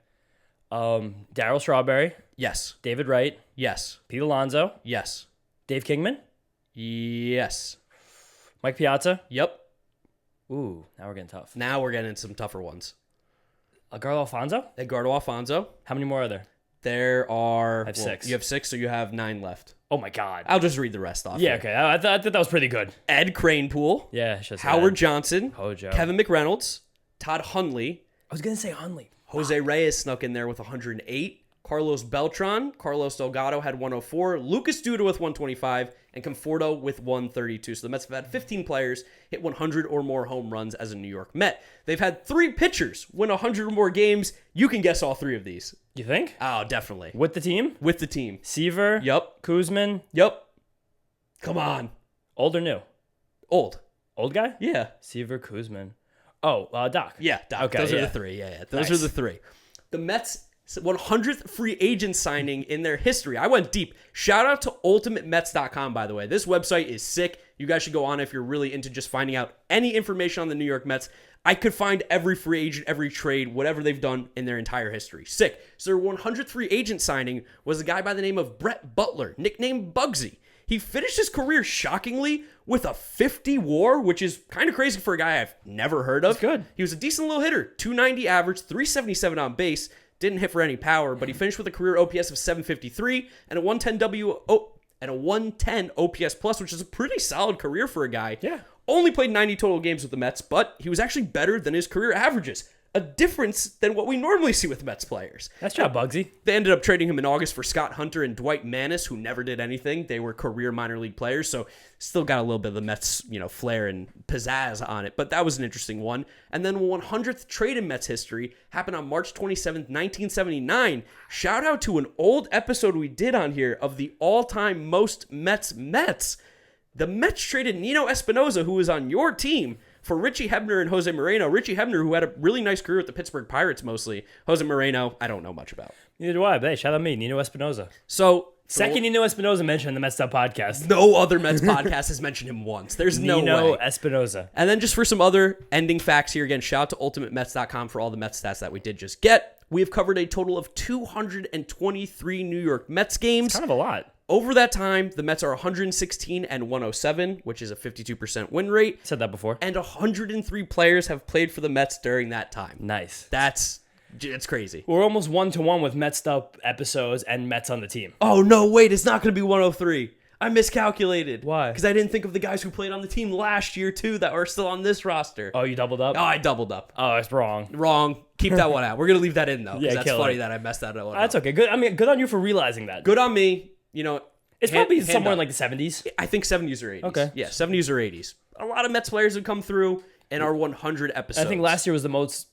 Darryl Strawberry. Yes. David Wright. Yes. Pete Alonso. Yes. Dave Kingman. Yes. Mike Piazza. Yep. Ooh, now we're getting tough. Now we're getting some tougher ones. Edgardo Alfonso? Edgardo Alfonso. How many more are there? There are... I have 6. You have 6, so you have 9 left. Oh my God. I'll just read the rest off. Yeah, okay. I thought that was pretty good. Ed Kranepool. Yeah. Howard Johnson. Hojo. Kevin McReynolds. Todd Hundley. I was going to say Hundley. Jose Reyes snuck in there with 108. Carlos Beltran, Carlos Delgado had 104, Lucas Duda with 125, and Conforto with 132. So the Mets have had 15 players hit 100 or more home runs as a New York Met. They've had 3 pitchers win 100 or more games. You can guess all 3 of these. You think? Oh, definitely. With the team? With the team. Seaver? Yep. Kuzman? Yep. Come on. Old or new? Old. Old guy? Yeah. Seaver, Kuzman. Oh, Doc. Yeah, Doc. Okay, Those are yeah. the 3. Yeah. Those are the 3. The Mets' 100th free agent signing in their history. I went deep. Shout out to ultimatemets.com, by the way. This website is sick. You guys should go on if you're really into just finding out any information on the New York Mets. I could find every free agent, every trade, whatever they've done in their entire history. Sick. So their 100th free agent signing was a guy by the name of Brett Butler, nicknamed Bugsy. He finished his career, shockingly, with a 50 WAR, which is kind of crazy for a guy I've never heard of. That's good. He was a decent little hitter, 290 average, 377 on base, didn't hit for any power, but he finished with a career OPS of 753 and a 110 OPS plus, which is a pretty solid career for a guy. Yeah. Only played 90 total games with the Mets, but he was actually better than his career averages. A difference than what we normally see with Mets players. Nice job, Bugsy. They ended up trading him in August for Scott Hunter and Dwight Manis, who never did anything. They were career minor league players, so still got a little bit of the Mets, flair and pizzazz on it. But that was an interesting one. And then 100th trade in Mets history happened on March 27th, 1979. Shout out to an old episode we did on here of the all-time most Mets. The Mets traded Nino Espinosa, who was on your team, for Richie Hebner and Jose Moreno. Richie Hebner, who had a really nice career with the Pittsburgh Pirates mostly. Jose Moreno, I don't know much about. Neither do I, but hey, shout out me, Nino Espinosa. So, Second Nino Espinosa mentioned in the Mets'd podcast. No other Mets podcast has mentioned him once. There's no way. Nino Espinosa. And then just for some other ending facts here, again, shout out to ultimatemets.com for all the Mets stats that we did just get. We have covered a total of 223 New York Mets games. It's kind of a lot. Over that time, the Mets are 116 and 107, which is a 52% win rate. Said that before. And 103 players have played for the Mets during that time. Nice. It's crazy. We're almost 1-to-1 with Mets'd Up episodes and Mets on the team. Oh, no, wait, it's not going to be 103. I miscalculated. Why? Because I didn't think of the guys who played on the team last year, too, that are still on this roster. Oh, you doubled up? Oh, I doubled up. Oh, it's wrong. Wrong. Keep that one out. We're going to leave that in, though, because Yeah, that's kill funny it. that I messed that one up. That's okay. Good. I mean, good on you for realizing that. Good on me. It's probably somewhere in up. like the 70s. I think 70s or 80s. Okay. Yeah, 70s or 80s. A lot of Mets players have come through in our 100 episodes. I think last year was the most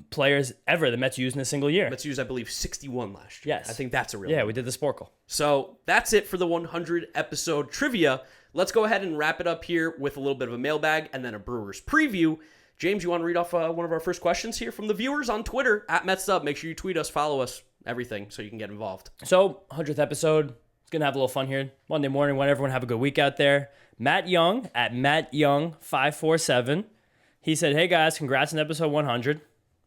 players ever the Mets used in a single year. Mets used, I believe, 61 last year. Yes. I think that's a real Yeah, number. we did the Sporkle. So that's it for the 100 episode trivia. Let's go ahead and wrap it up here with a little bit of a mailbag and then a Brewers preview. James, you want to read off one of our first questions here from the viewers on Twitter, @MetsUp. Make sure you tweet us, follow us, everything, so you can get involved. So, 100th episode. It's going to have a little fun here. Monday morning. Want everyone to have a good week out there. Matt Young at MattYoung547. He said, hey guys, congrats on episode 100.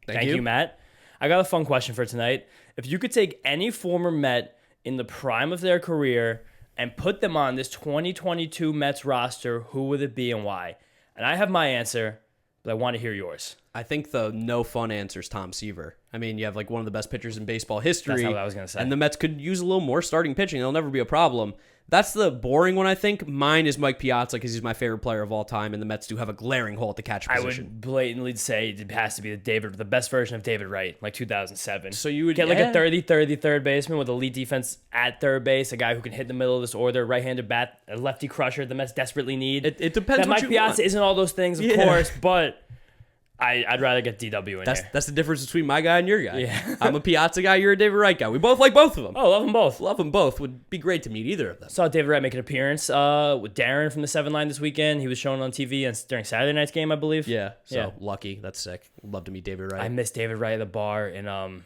Thank you, Matt. I got a fun question for tonight. If you could take any former Met in the prime of their career and put them on this 2022 Mets roster, who would it be and why? And I have my answer, but I want to hear yours. I think the no fun answer is Tom Seaver. I mean, you have like one of the best pitchers in baseball history. That's not what I was going to say. And the Mets could use a little more starting pitching. It'll never be a problem. That's the boring one, I think. Mine is Mike Piazza because he's my favorite player of all time, and the Mets do have a glaring hole at the catcher position. I would blatantly say it has to be the best version of David Wright, like 2007. So you would get like a 30-30 third baseman with elite defense at third base, a guy who can hit the middle of this order, right-handed bat, a lefty crusher the Mets desperately need. It depends that what Mike you Piazza want. isn't all those things, of course, but I'd rather get DW in here. That's the difference between my guy and your guy. Yeah. I'm a Piazza guy, you're a David Wright guy. We both like both of them. Oh, love them both. Love them both. Would be great to meet either of them. Saw David Wright make an appearance with Darren from the 7 Line this weekend. He was shown on TV during Saturday night's game, I believe. Yeah, so Yeah. lucky. That's sick. Love to meet David Wright. I missed David Wright at the bar in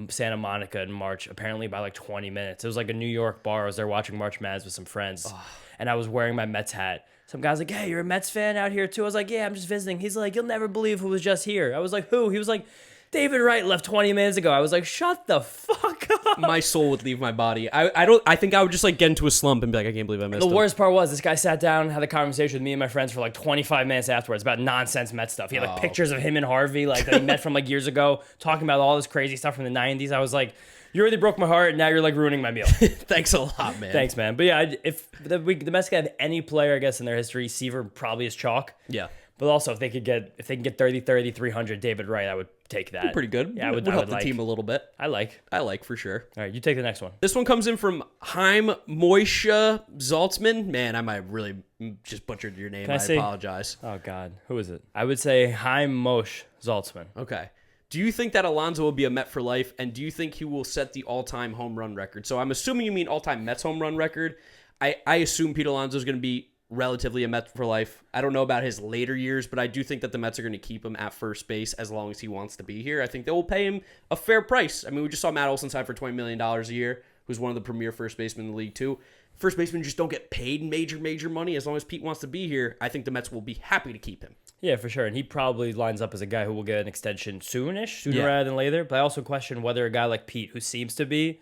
Santa Monica in March, apparently by like 20 minutes. It was like a New York bar. I was there watching March Madness with some friends, and I was wearing my Mets hat. Some guy's like, hey, you're a Mets fan out here too? I was like, yeah, I'm just visiting. He's like, you'll never believe who was just here. I was like, who? He was like, David Wright left 20 minutes ago. I was like, shut the fuck up. My soul would leave my body. I think I would just like get into a slump and be like, I can't believe I missed The him. worst part was this guy sat down and had a conversation with me and my friends for like 25 minutes afterwards about nonsense Met stuff. He had like pictures of him and Harvey like that he met from like years ago, talking about all this crazy stuff from the 90s. I was like, you already broke my heart, and now you're like ruining my meal. Thanks a lot, man. Thanks, man. But yeah, if the Mets could have any player, I guess, in their history, Seaver probably is chalk. Yeah. But also, if they can get 30, 300 David Wright, I would take that. Pretty good. Yeah, I would help the like. team a little bit. I like for sure. All right, you take the next one. This one comes in from Heim Moisha Zaltzman. Man, I might really just butchered your name. I apologize. Oh, God. Who is it? I would say Heim Mosh Zaltzman. Okay. Do you think that Alonso will be a Met for life, and do you think he will set the all-time home run record? So I'm assuming you mean all-time Mets home run record. I assume Pete Alonso is going to be relatively a Met for life. I don't know about his later years, but I do think that the Mets are going to keep him at first base as long as he wants to be here. I think they will pay him a fair price. I mean, we just saw Matt Olson sign for $20 million a year, who's one of the premier first basemen in the league too. First basemen just don't get paid major money. As long as Pete wants to be here, I think the Mets will be happy to keep him. Yeah, for sure. And he probably lines up as a guy who will get an extension sooner rather than later. But I also question whether a guy like Pete, who seems to be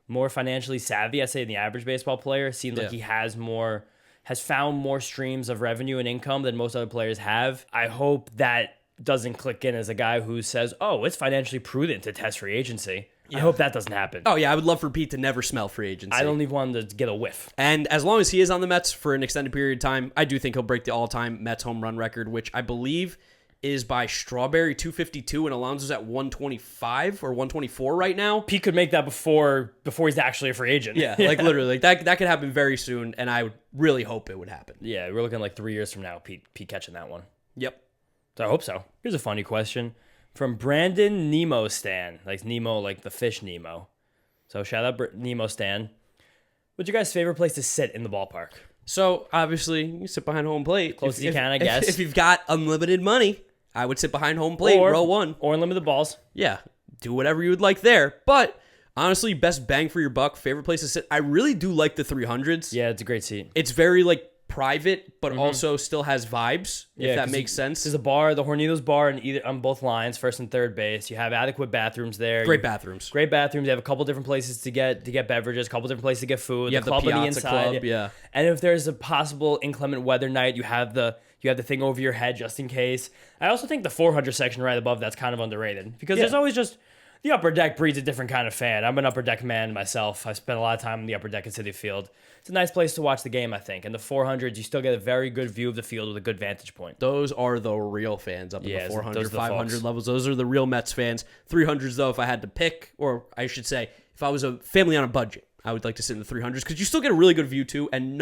more financially savvy, I say, than the average baseball player, seems like he has found more streams of revenue and income than most other players have. I hope that doesn't click in as a guy who says, oh, it's financially prudent to test free agency. Yeah. I hope that doesn't happen. Oh, yeah, I would love for Pete to never smell free agency. I don't even want him to get a whiff. And as long as he is on the Mets for an extended period of time, I do think he'll break the all-time Mets home run record, which I believe is by Strawberry 252, and Alonso's at 125 or 124 right now. Pete could make that before he's actually a free agent. Yeah, like literally. Like that could happen very soon, and I would really hope it would happen. Yeah, we're looking like 3 years from now, Pete catching that one. Yep. So I hope so. Here's a funny question from Brandon Nimmo Stan. Like Nemo, like the fish Nemo. So shout out Nemo Stan. What's your guys' favorite place to sit in the ballpark? So obviously, you sit behind home plate. Close as you can, I guess. If you've got unlimited money, I would sit behind home plate, row one. Or unlimited balls. Yeah, do whatever you would like there. But honestly, best bang for your buck, favorite place to sit. I really do like the 300s. Yeah, it's a great seat. It's very like private, but also still has vibes, if that makes sense. There's a bar, the Hornitos bar on both lines, first and third base. You have adequate bathrooms there. Great bathrooms. You have a couple different places to get beverages, a couple different places to get food. You have the Piazza Club, yeah. And if there's a possible inclement weather night, you have the thing over your head just in case. I also think the 400 section right above that's kind of underrated because there's always just the upper deck breeds a different kind of fan. I'm an upper deck man myself. I spent a lot of time in the upper deck at Citi Field. It's a nice place to watch the game, I think. And the 400s, you still get a very good view of the field with a good vantage point. Those are the real fans up in the 400, 500 folks. levels. Those are the real Mets fans. 300s, though, if I had to pick, or I should say, if I was a family on a budget, I would like to sit in the 300s because you still get a really good view, too. And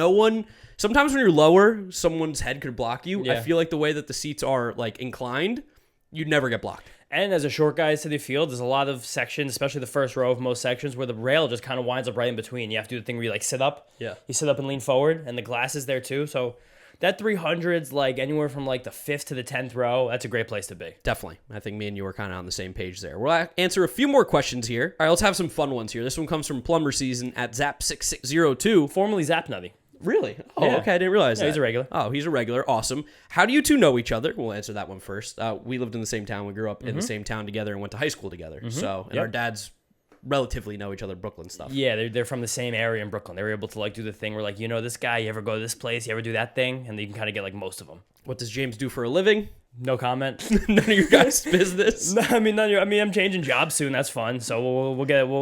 sometimes when you're lower, someone's head could block you. Yeah. I feel like the way that the seats are like inclined, you'd never get blocked. And as a short guy to the field, there's a lot of sections, especially the first row of most sections, where the rail just kind of winds up right in between. You have to do the thing where you like sit up. Yeah. You sit up and lean forward, and the glass is there too. So that 300's like anywhere from like the 5th to the 10th row. That's a great place to be. Definitely. I think me and you are kind of on the same page there. We'll answer a few more questions here. All right, let's have some fun ones here. This one comes from Plumber Season at Zap6602. Formerly Zap Nutty. Really? Oh, yeah. Okay. I didn't realize that. He's a regular. Oh, he's a regular. Awesome. How do you two know each other? We'll answer that one first. We lived in the same town. We grew up in the same town together and went to high school together. So, and our dads relatively know each other, Brooklyn stuff. Yeah, they're from the same area in Brooklyn. They were able to like do the thing where like, you know this guy, you ever go to this place, you ever do that thing? And you can kind of get like most of them. What does James do for a living? No comment. None of your guys' business. No, I'm changing jobs soon. That's fun. So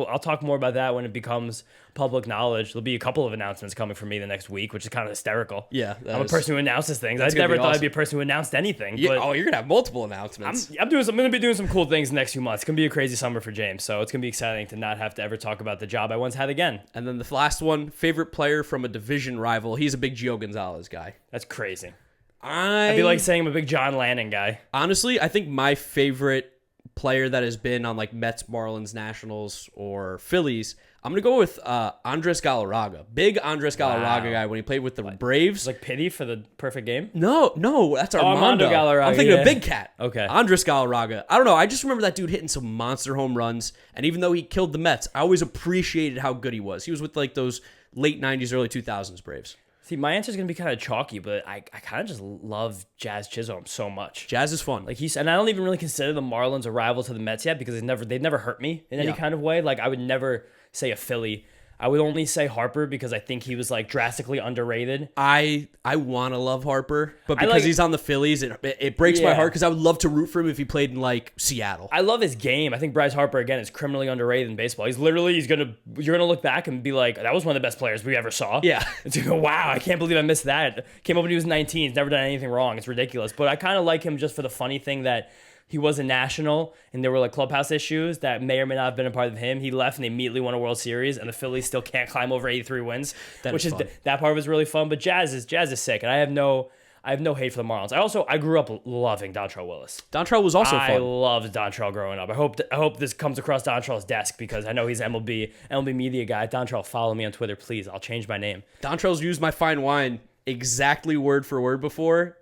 I'll talk more about that when it becomes public knowledge. There'll be a couple of announcements coming from me the next week, which is kind of hysterical. Yeah, I'm a person who announces things. I never thought I'd be a person who announced anything. Yeah, you're gonna have multiple announcements. I'm gonna be doing some cool things the next few months. It's gonna be a crazy summer for James, so it's gonna be exciting to not have to ever talk about the job I once had again. And then the last one, favorite player from a division rival. He's a big Gio Gonzalez guy. That's crazy. I'd be like saying I'm a big John Lannon guy. Honestly, I think my favorite player that has been on like Mets, Marlins, Nationals, or Phillies, I'm going to go with Andres Galarraga. Big Andres Galarraga guy when he played with the Braves. Like pity for the perfect game? No, that's Armando Galarraga. I'm thinking of Big Cat. Okay. Andres Galarraga. I don't know. I just remember that dude hitting some monster home runs. And even though he killed the Mets, I always appreciated how good he was. He was with like those late 90s, early 2000s Braves. See, my answer is going to be kind of chalky, but I kind of just love Jazz Chisholm so much. Jazz is fun. And I don't even really consider the Marlins a rival to the Mets yet because they've never hurt me in any kind of way. Like I would never say a Philly. I would only say Harper because I think he was like drastically underrated. I want to love Harper, but because he's on the Phillies, it breaks my heart because I would love to root for him if he played in like Seattle. I love his game. I think Bryce Harper again is criminally underrated in baseball. You're gonna look back and be like, that was one of the best players we ever saw. Yeah. It's like, wow, I can't believe I missed that. Came up when he was 19. He's never done anything wrong. It's ridiculous. But I kind of like him just for the funny thing that he was a national, and there were like clubhouse issues that may or may not have been a part of him. He left and they immediately won a World Series, and the Phillies still can't climb over 83 wins, that part was really fun. But Jazz is sick, and I have no hate for the Marlins. I grew up loving Dontrelle Willis. Dontrelle was also fun. I loved Dontrelle growing up. I hope this comes across Dontrelle's desk because I know he's MLB media guy. Dontrelle, follow me on Twitter, please. I'll change my name. Dontrelle's used my fine wine exactly word for word before.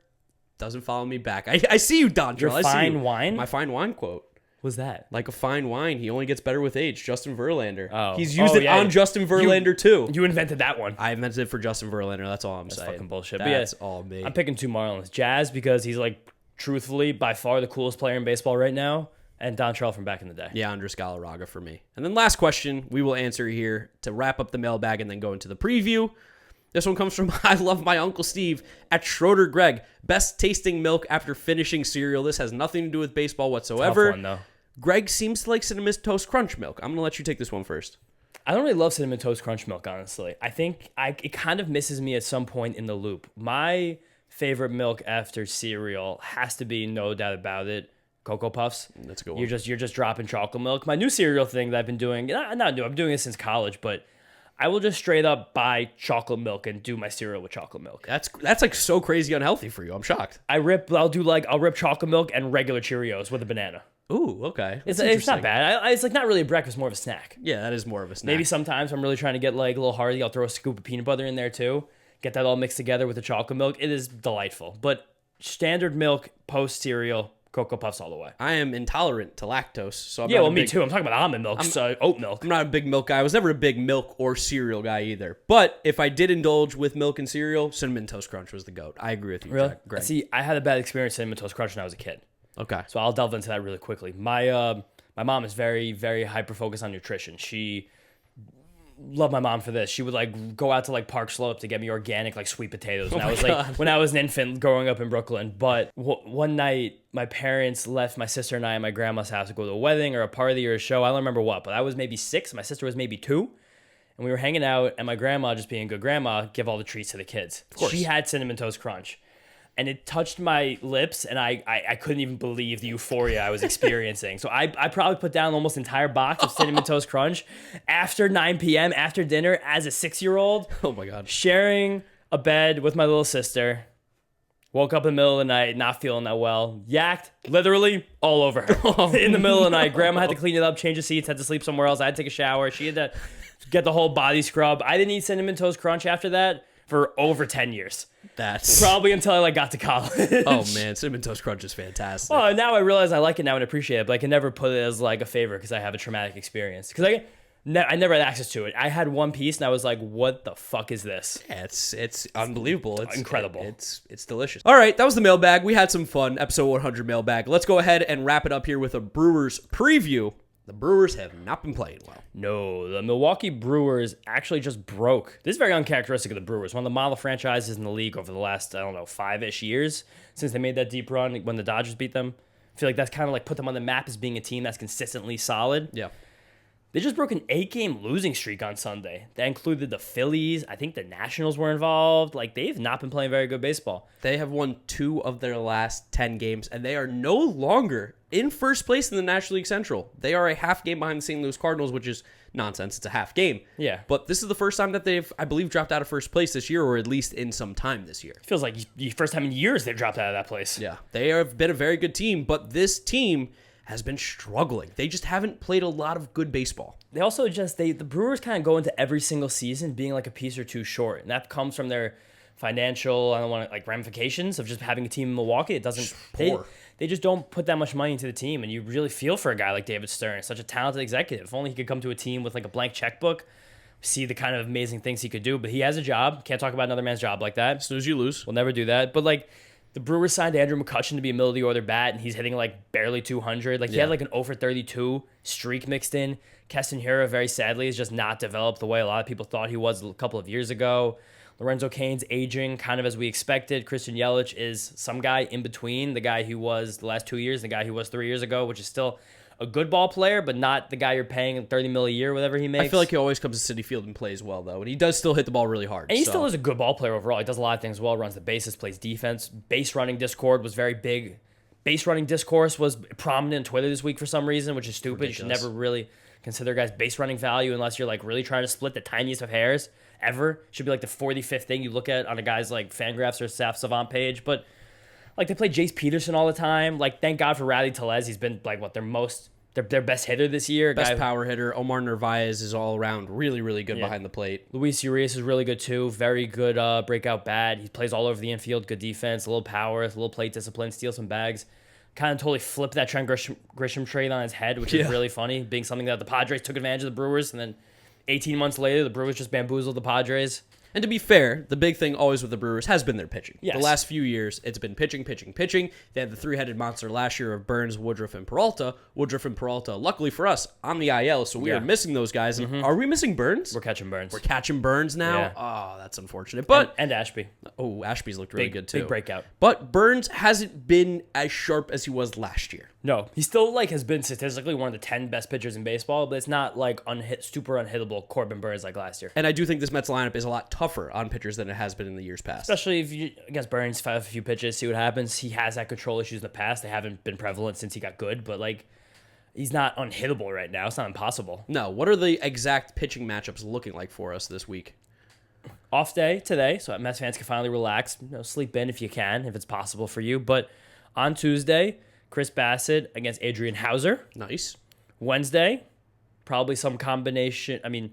Doesn't follow me back. I see you, Dontrelle. Your fine wine? My fine wine quote. What's that? Like a fine wine, he only gets better with age. Justin Verlander. Oh. He's used it on Justin Verlander too. You invented that one. I invented it for Justin Verlander. That's all I'm saying. Fucking bullshit. That's all me. I'm picking two Marlins. Jazz because he's like truthfully by far the coolest player in baseball right now, and Dontrelle from back in the day. Yeah, Andres Galarraga for me. And then last question we will answer here to wrap up the mailbag and then go into the preview. This one comes from I Love My Uncle Steve at Schroeder Greg. Best tasting milk after finishing cereal. This has nothing to do with baseball whatsoever. Tough one, though. Greg seems to like Cinnamon Toast Crunch milk. I'm going to let you take this one first. I don't really love Cinnamon Toast Crunch milk, honestly. I think it kind of misses me at some point in the loop. My favorite milk after cereal has to be, no doubt about it, Cocoa Puffs. That's a good one. You're just dropping chocolate milk. My new cereal thing that I've been doing, not new, I'm doing it since college, but I will just straight up buy chocolate milk and do my cereal with chocolate milk. That's like so crazy unhealthy for you. I'm shocked. I'll rip chocolate milk and regular Cheerios with a banana. Ooh, okay. It's not bad. It's like not really a breakfast, more of a snack. Yeah, that is more of a snack. Maybe sometimes I'm really trying to get like a little hearty. I'll throw a scoop of peanut butter in there too. Get that all mixed together with the chocolate milk. It is delightful. But standard milk post cereal, Cocoa Puffs all the way. I am intolerant to lactose, so me too. I'm talking about almond milk, oat milk. I'm not a big milk guy. I was never a big milk or cereal guy either. But if I did indulge with milk and cereal, Cinnamon Toast Crunch was the GOAT. I agree with you, Really? Greg. See, I had a bad experience with Cinnamon Toast Crunch when I was a kid. Okay. So I'll delve into that really quickly. My mom is very, very hyper focused on nutrition. She love my mom for this. She would like go out to like Park Slope to get me organic like sweet potatoes. And when I was an infant growing up in Brooklyn. But one night my parents left my sister and I at my grandma's house to go to a wedding or a party or a show. I don't remember what, but I was maybe 6. My sister was maybe 2. And we were hanging out, and my grandma, just being a good grandma, give all the treats to the kids. Of course. She had Cinnamon Toast Crunch. And it touched my lips, and I couldn't even believe the euphoria I was experiencing. So I probably put down almost an entire box of Cinnamon Toast Crunch after 9 p.m., after dinner, as a 6-year-old. Oh, my God. Sharing a bed with my little sister. Woke up in the middle of the night, not feeling that well. Yacked, literally, all over her. In the middle of the night. Grandma had to clean it up, change the seats, had to sleep somewhere else. I had to take a shower. She had to get the whole body scrub. I didn't eat Cinnamon Toast Crunch after that for over 10 years. That's probably until I got to college. Oh man, Cinnamon Toast Crunch is fantastic. Well, now I realize I like it now and appreciate it, but I can never put it as like a favorite because I have a traumatic experience. Because I never had access to it. I had one piece and I was like, "What the fuck is this?" Yeah, it's unbelievable. It's incredible. It's delicious. All right, that was the mailbag. We had some fun. Episode 100 mailbag. Let's go ahead and wrap it up here with a Brewers preview. The Brewers have not been playing well. No, the Milwaukee Brewers actually just broke. This is very uncharacteristic of the Brewers. One of the model franchises in the league over the last, 5-ish years since they made that deep run when the Dodgers beat them. I feel like that's kind of like put them on the map as being a team that's consistently solid. Yeah. They just broke an 8-game losing streak on Sunday. That included the Phillies. I think the Nationals were involved. Like, they've not been playing very good baseball. They have won 2 of their last 10 games, and they are no longer in first place in the National League Central. They are a half game behind the St. Louis Cardinals, which is nonsense. It's a half game. Yeah. But this is the first time that they've, I believe, dropped out of first place this year, or at least in some time this year. It feels like the first time in years they've dropped out of that place. Yeah. They have been a very good team, but this team has been struggling. They just haven't played a lot of good baseball. They also the Brewers kind of go into every single season being like a piece or two short, and that comes from their financial, ramifications of just having a team in Milwaukee. It doesn't they just don't put that much money into the team, and you really feel for a guy like David Stern, such a talented executive. If only he could come to a team with like a blank checkbook, see the kind of amazing things he could do. But he has a job. Can't talk about another man's job like that. Snooze, you lose. We'll never do that. But The Brewers signed Andrew McCutchen to be a middle of the order bat, and he's hitting like barely 200. Like he had like an 0-for-32 streak mixed in. Keston Hiura, very sadly, has just not developed the way a lot of people thought he was a couple of years ago. Lorenzo Cain's aging kind of as we expected. Christian Yelich is some guy in between the guy who was the last 2 years and the guy who was 3 years ago, which is still a good ball player, but not the guy you're paying $30 million a year, whatever he makes. I feel like he always comes to Citi Field and plays well, though. And he does still hit the ball really hard. And he still is a good ball player overall. He does a lot of things well, runs the bases, plays defense. Base running discord was very big. Base running discourse was prominent on Twitter this week for some reason, which is stupid. Ridiculous. You should never really consider guys base running value unless you're like really trying to split the tiniest of hairs ever. Should be like the 45th thing you look at on a guy's like Fangraphs or Saf Savant page. But like they play Jace Peterson all the time. Like thank God for Rowdy Tellez. He's been like their best hitter this year. Best power hitter. Omar Narvaez is all around really, really good behind the plate. Luis Urias is really good too. Very good breakout bat. He plays all over the infield. Good defense. A little power. A little plate discipline. Steals some bags. Kind of totally flipped that Trent Grisham trade on his head, which is really funny. Being something that the Padres took advantage of the Brewers, and then 18 months later, the Brewers just bamboozled the Padres. And to be fair, the big thing always with the Brewers has been their pitching. Yes. The last few years, it's been pitching. They had the three-headed monster last year of Burns, Woodruff, and Peralta. Luckily for us, on the IL, so we are missing those guys. And are we missing Burns? We're catching Burns. We're catching Burns now? Yeah. Oh, that's unfortunate. But and Ashby. Oh, Ashby's looked really good, too. Big breakout. But Burns hasn't been as sharp as he was last year. No, he still like has been statistically one of the 10 best pitchers in baseball, but it's not like super unhittable Corbin Burns like last year. And I do think this Mets lineup is a lot tougher on pitchers than it has been in the years past. Especially if you against Burns, fire a few pitches, see what happens. He has had control issues in the past. They haven't been prevalent since he got good, but like he's not unhittable right now. It's not impossible. No. What are the exact pitching matchups looking like for us this week? Off day today, so Mets fans can finally relax. Sleep in if you can, if it's possible for you. But on Tuesday, Chris Bassett against Adrian Hauser. Nice. Wednesday, probably some combination. I mean,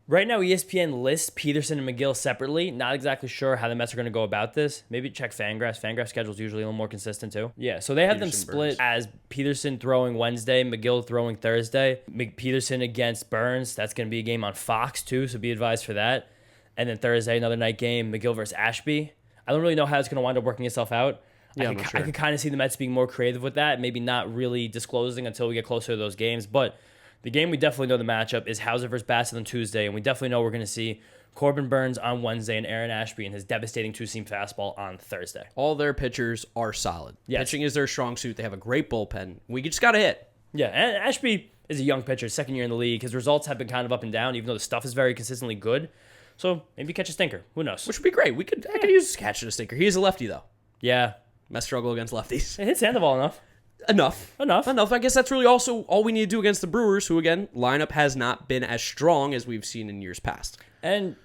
right now ESPN lists Peterson and Megill separately. Not exactly sure how the Mets are going to go about this. Maybe check Fangraphs. Fangraphs schedule is usually a little more consistent too. Yeah, so they have them split as Peterson throwing Wednesday, Megill throwing Thursday. Peterson against Burns. That's going to be a game on Fox too, so be advised for that. And then Thursday, another night game, Megill versus Ashby. I don't really know how it's going to wind up working itself out. Yeah, I could kind of see the Mets being more creative with that, maybe not really disclosing until we get closer to those games. But the game we definitely know the matchup is Hauser versus Bassett on Tuesday, and we definitely know we're going to see Corbin Burns on Wednesday and Aaron Ashby and his devastating two-seam fastball on Thursday. All their pitchers are solid. Yes. Pitching is their strong suit. They have a great bullpen. We just got to hit. Yeah, and Ashby is a young pitcher, second year in the league. His results have been kind of up and down, even though the stuff is very consistently good. So maybe catch a stinker. Who knows? Which would be great. I could use catching a stinker. He is a lefty, though. Yeah. Mets struggle against lefties. It hits Sandoval enough. Enough. I guess that's really also all we need to do against the Brewers, who, again, lineup has not been as strong as we've seen in years past. And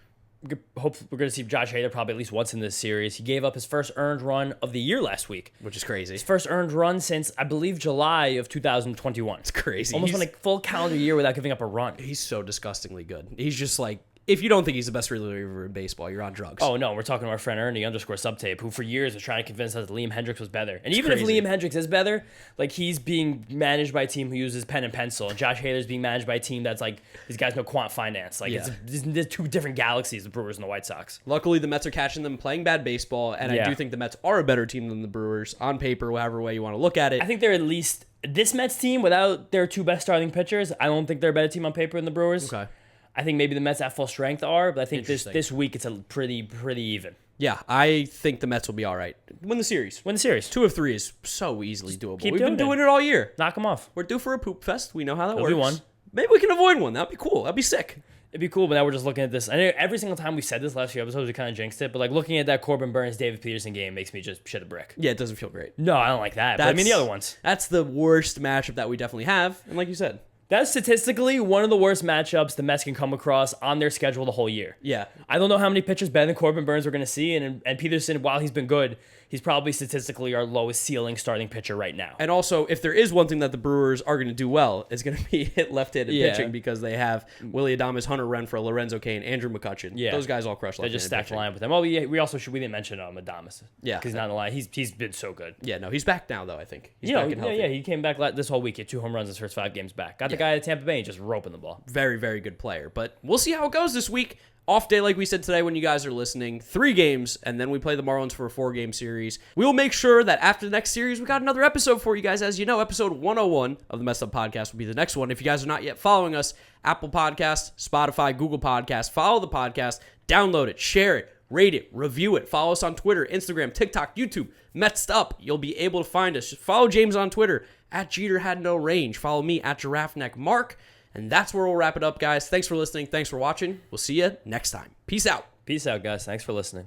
hopefully we're going to see Josh Hader probably at least once in this series. He gave up his first earned run of the year last week. Which is crazy. His first earned run since, I believe, July of 2021. It's crazy. Almost went a full calendar year without giving up a run. He's so disgustingly good. He's just like, if you don't think he's the best reliever in baseball, you're on drugs. Oh, no, we're talking to our friend Ernie _subtape, who for years was trying to convince us that Liam Hendricks was better. And even crazy. if Liam Hendricks is better, like he's being managed by a team who uses pen and pencil, and Josh Hader's being managed by a team that's like, these guys know quant finance. Like, there's two different galaxies, the Brewers and the White Sox. Luckily, the Mets are catching them playing bad baseball, and I do think the Mets are a better team than the Brewers, on paper, whatever way you want to look at it. I think they're at least, this Mets team, without their two best starting pitchers, I don't think they're a better team on paper than the Brewers. Okay. I think maybe the Mets at full strength are, but I think this week it's a pretty even. Yeah, I think the Mets will be all right. Win the series. 2 of 3 is so easily doable. We've been doing it all year. Knock them off. We're due for a poop fest. We know how that There'll works. be one. Maybe we can avoid one. That'd be cool. That'd be sick. It'd be cool, but now we're just looking at this. I know every single time we've said this last few episodes, we kind of jinxed it, but like looking at that Corbin Burns, David Peterson game makes me just shit a brick. Yeah, it doesn't feel great. No, I don't like that. But I mean the other ones. That's the worst matchup that we definitely have. And like you said, that's statistically one of the worst matchups the Mets can come across on their schedule the whole year. Yeah. I don't know how many pitchers better than Corbin Burns we're going to see, and Peterson, while he's been good, he's probably statistically our lowest ceiling starting pitcher right now. And also, if there is one thing that the Brewers are going to do well, it's going to be hit left-handed pitching, because they have Willie Adames, Hunter Renfroe, Lorenzo Cain, Andrew McCutchen. Yeah. Those guys all crush left-handed pitching. They just stacked the line with them. Well, we didn't mention Adames. Yeah. Because he's not in the line. He's been so good. Yeah, no, he's back now, though, I think. He's back and healthy. Yeah, he came back this whole week. He had 2 home runs his first 5 games back. Got the guy at Tampa Bay and just roping the ball. Very, very good player. But we'll see how it goes this week. Off day, like we said today when you guys are listening, 3 games, and then we play the Marlins for a 4-game series. We will make sure that after the next series, we got another episode for you guys. As you know, episode 101 of the Mets'd Podcast will be the next one. If you guys are not yet following us, Apple Podcasts, Spotify, Google Podcasts, follow the podcast, download it, share it, rate it, review it. Follow us on Twitter, Instagram, TikTok, YouTube, Mets'd Up. You'll be able to find us. Just follow James on Twitter, @JeterHadNoRange. Follow me, @GiraffeNeck Marc. And that's where we'll wrap it up, guys. Thanks for listening. Thanks for watching. We'll see you next time. Peace out. Peace out, guys. Thanks for listening.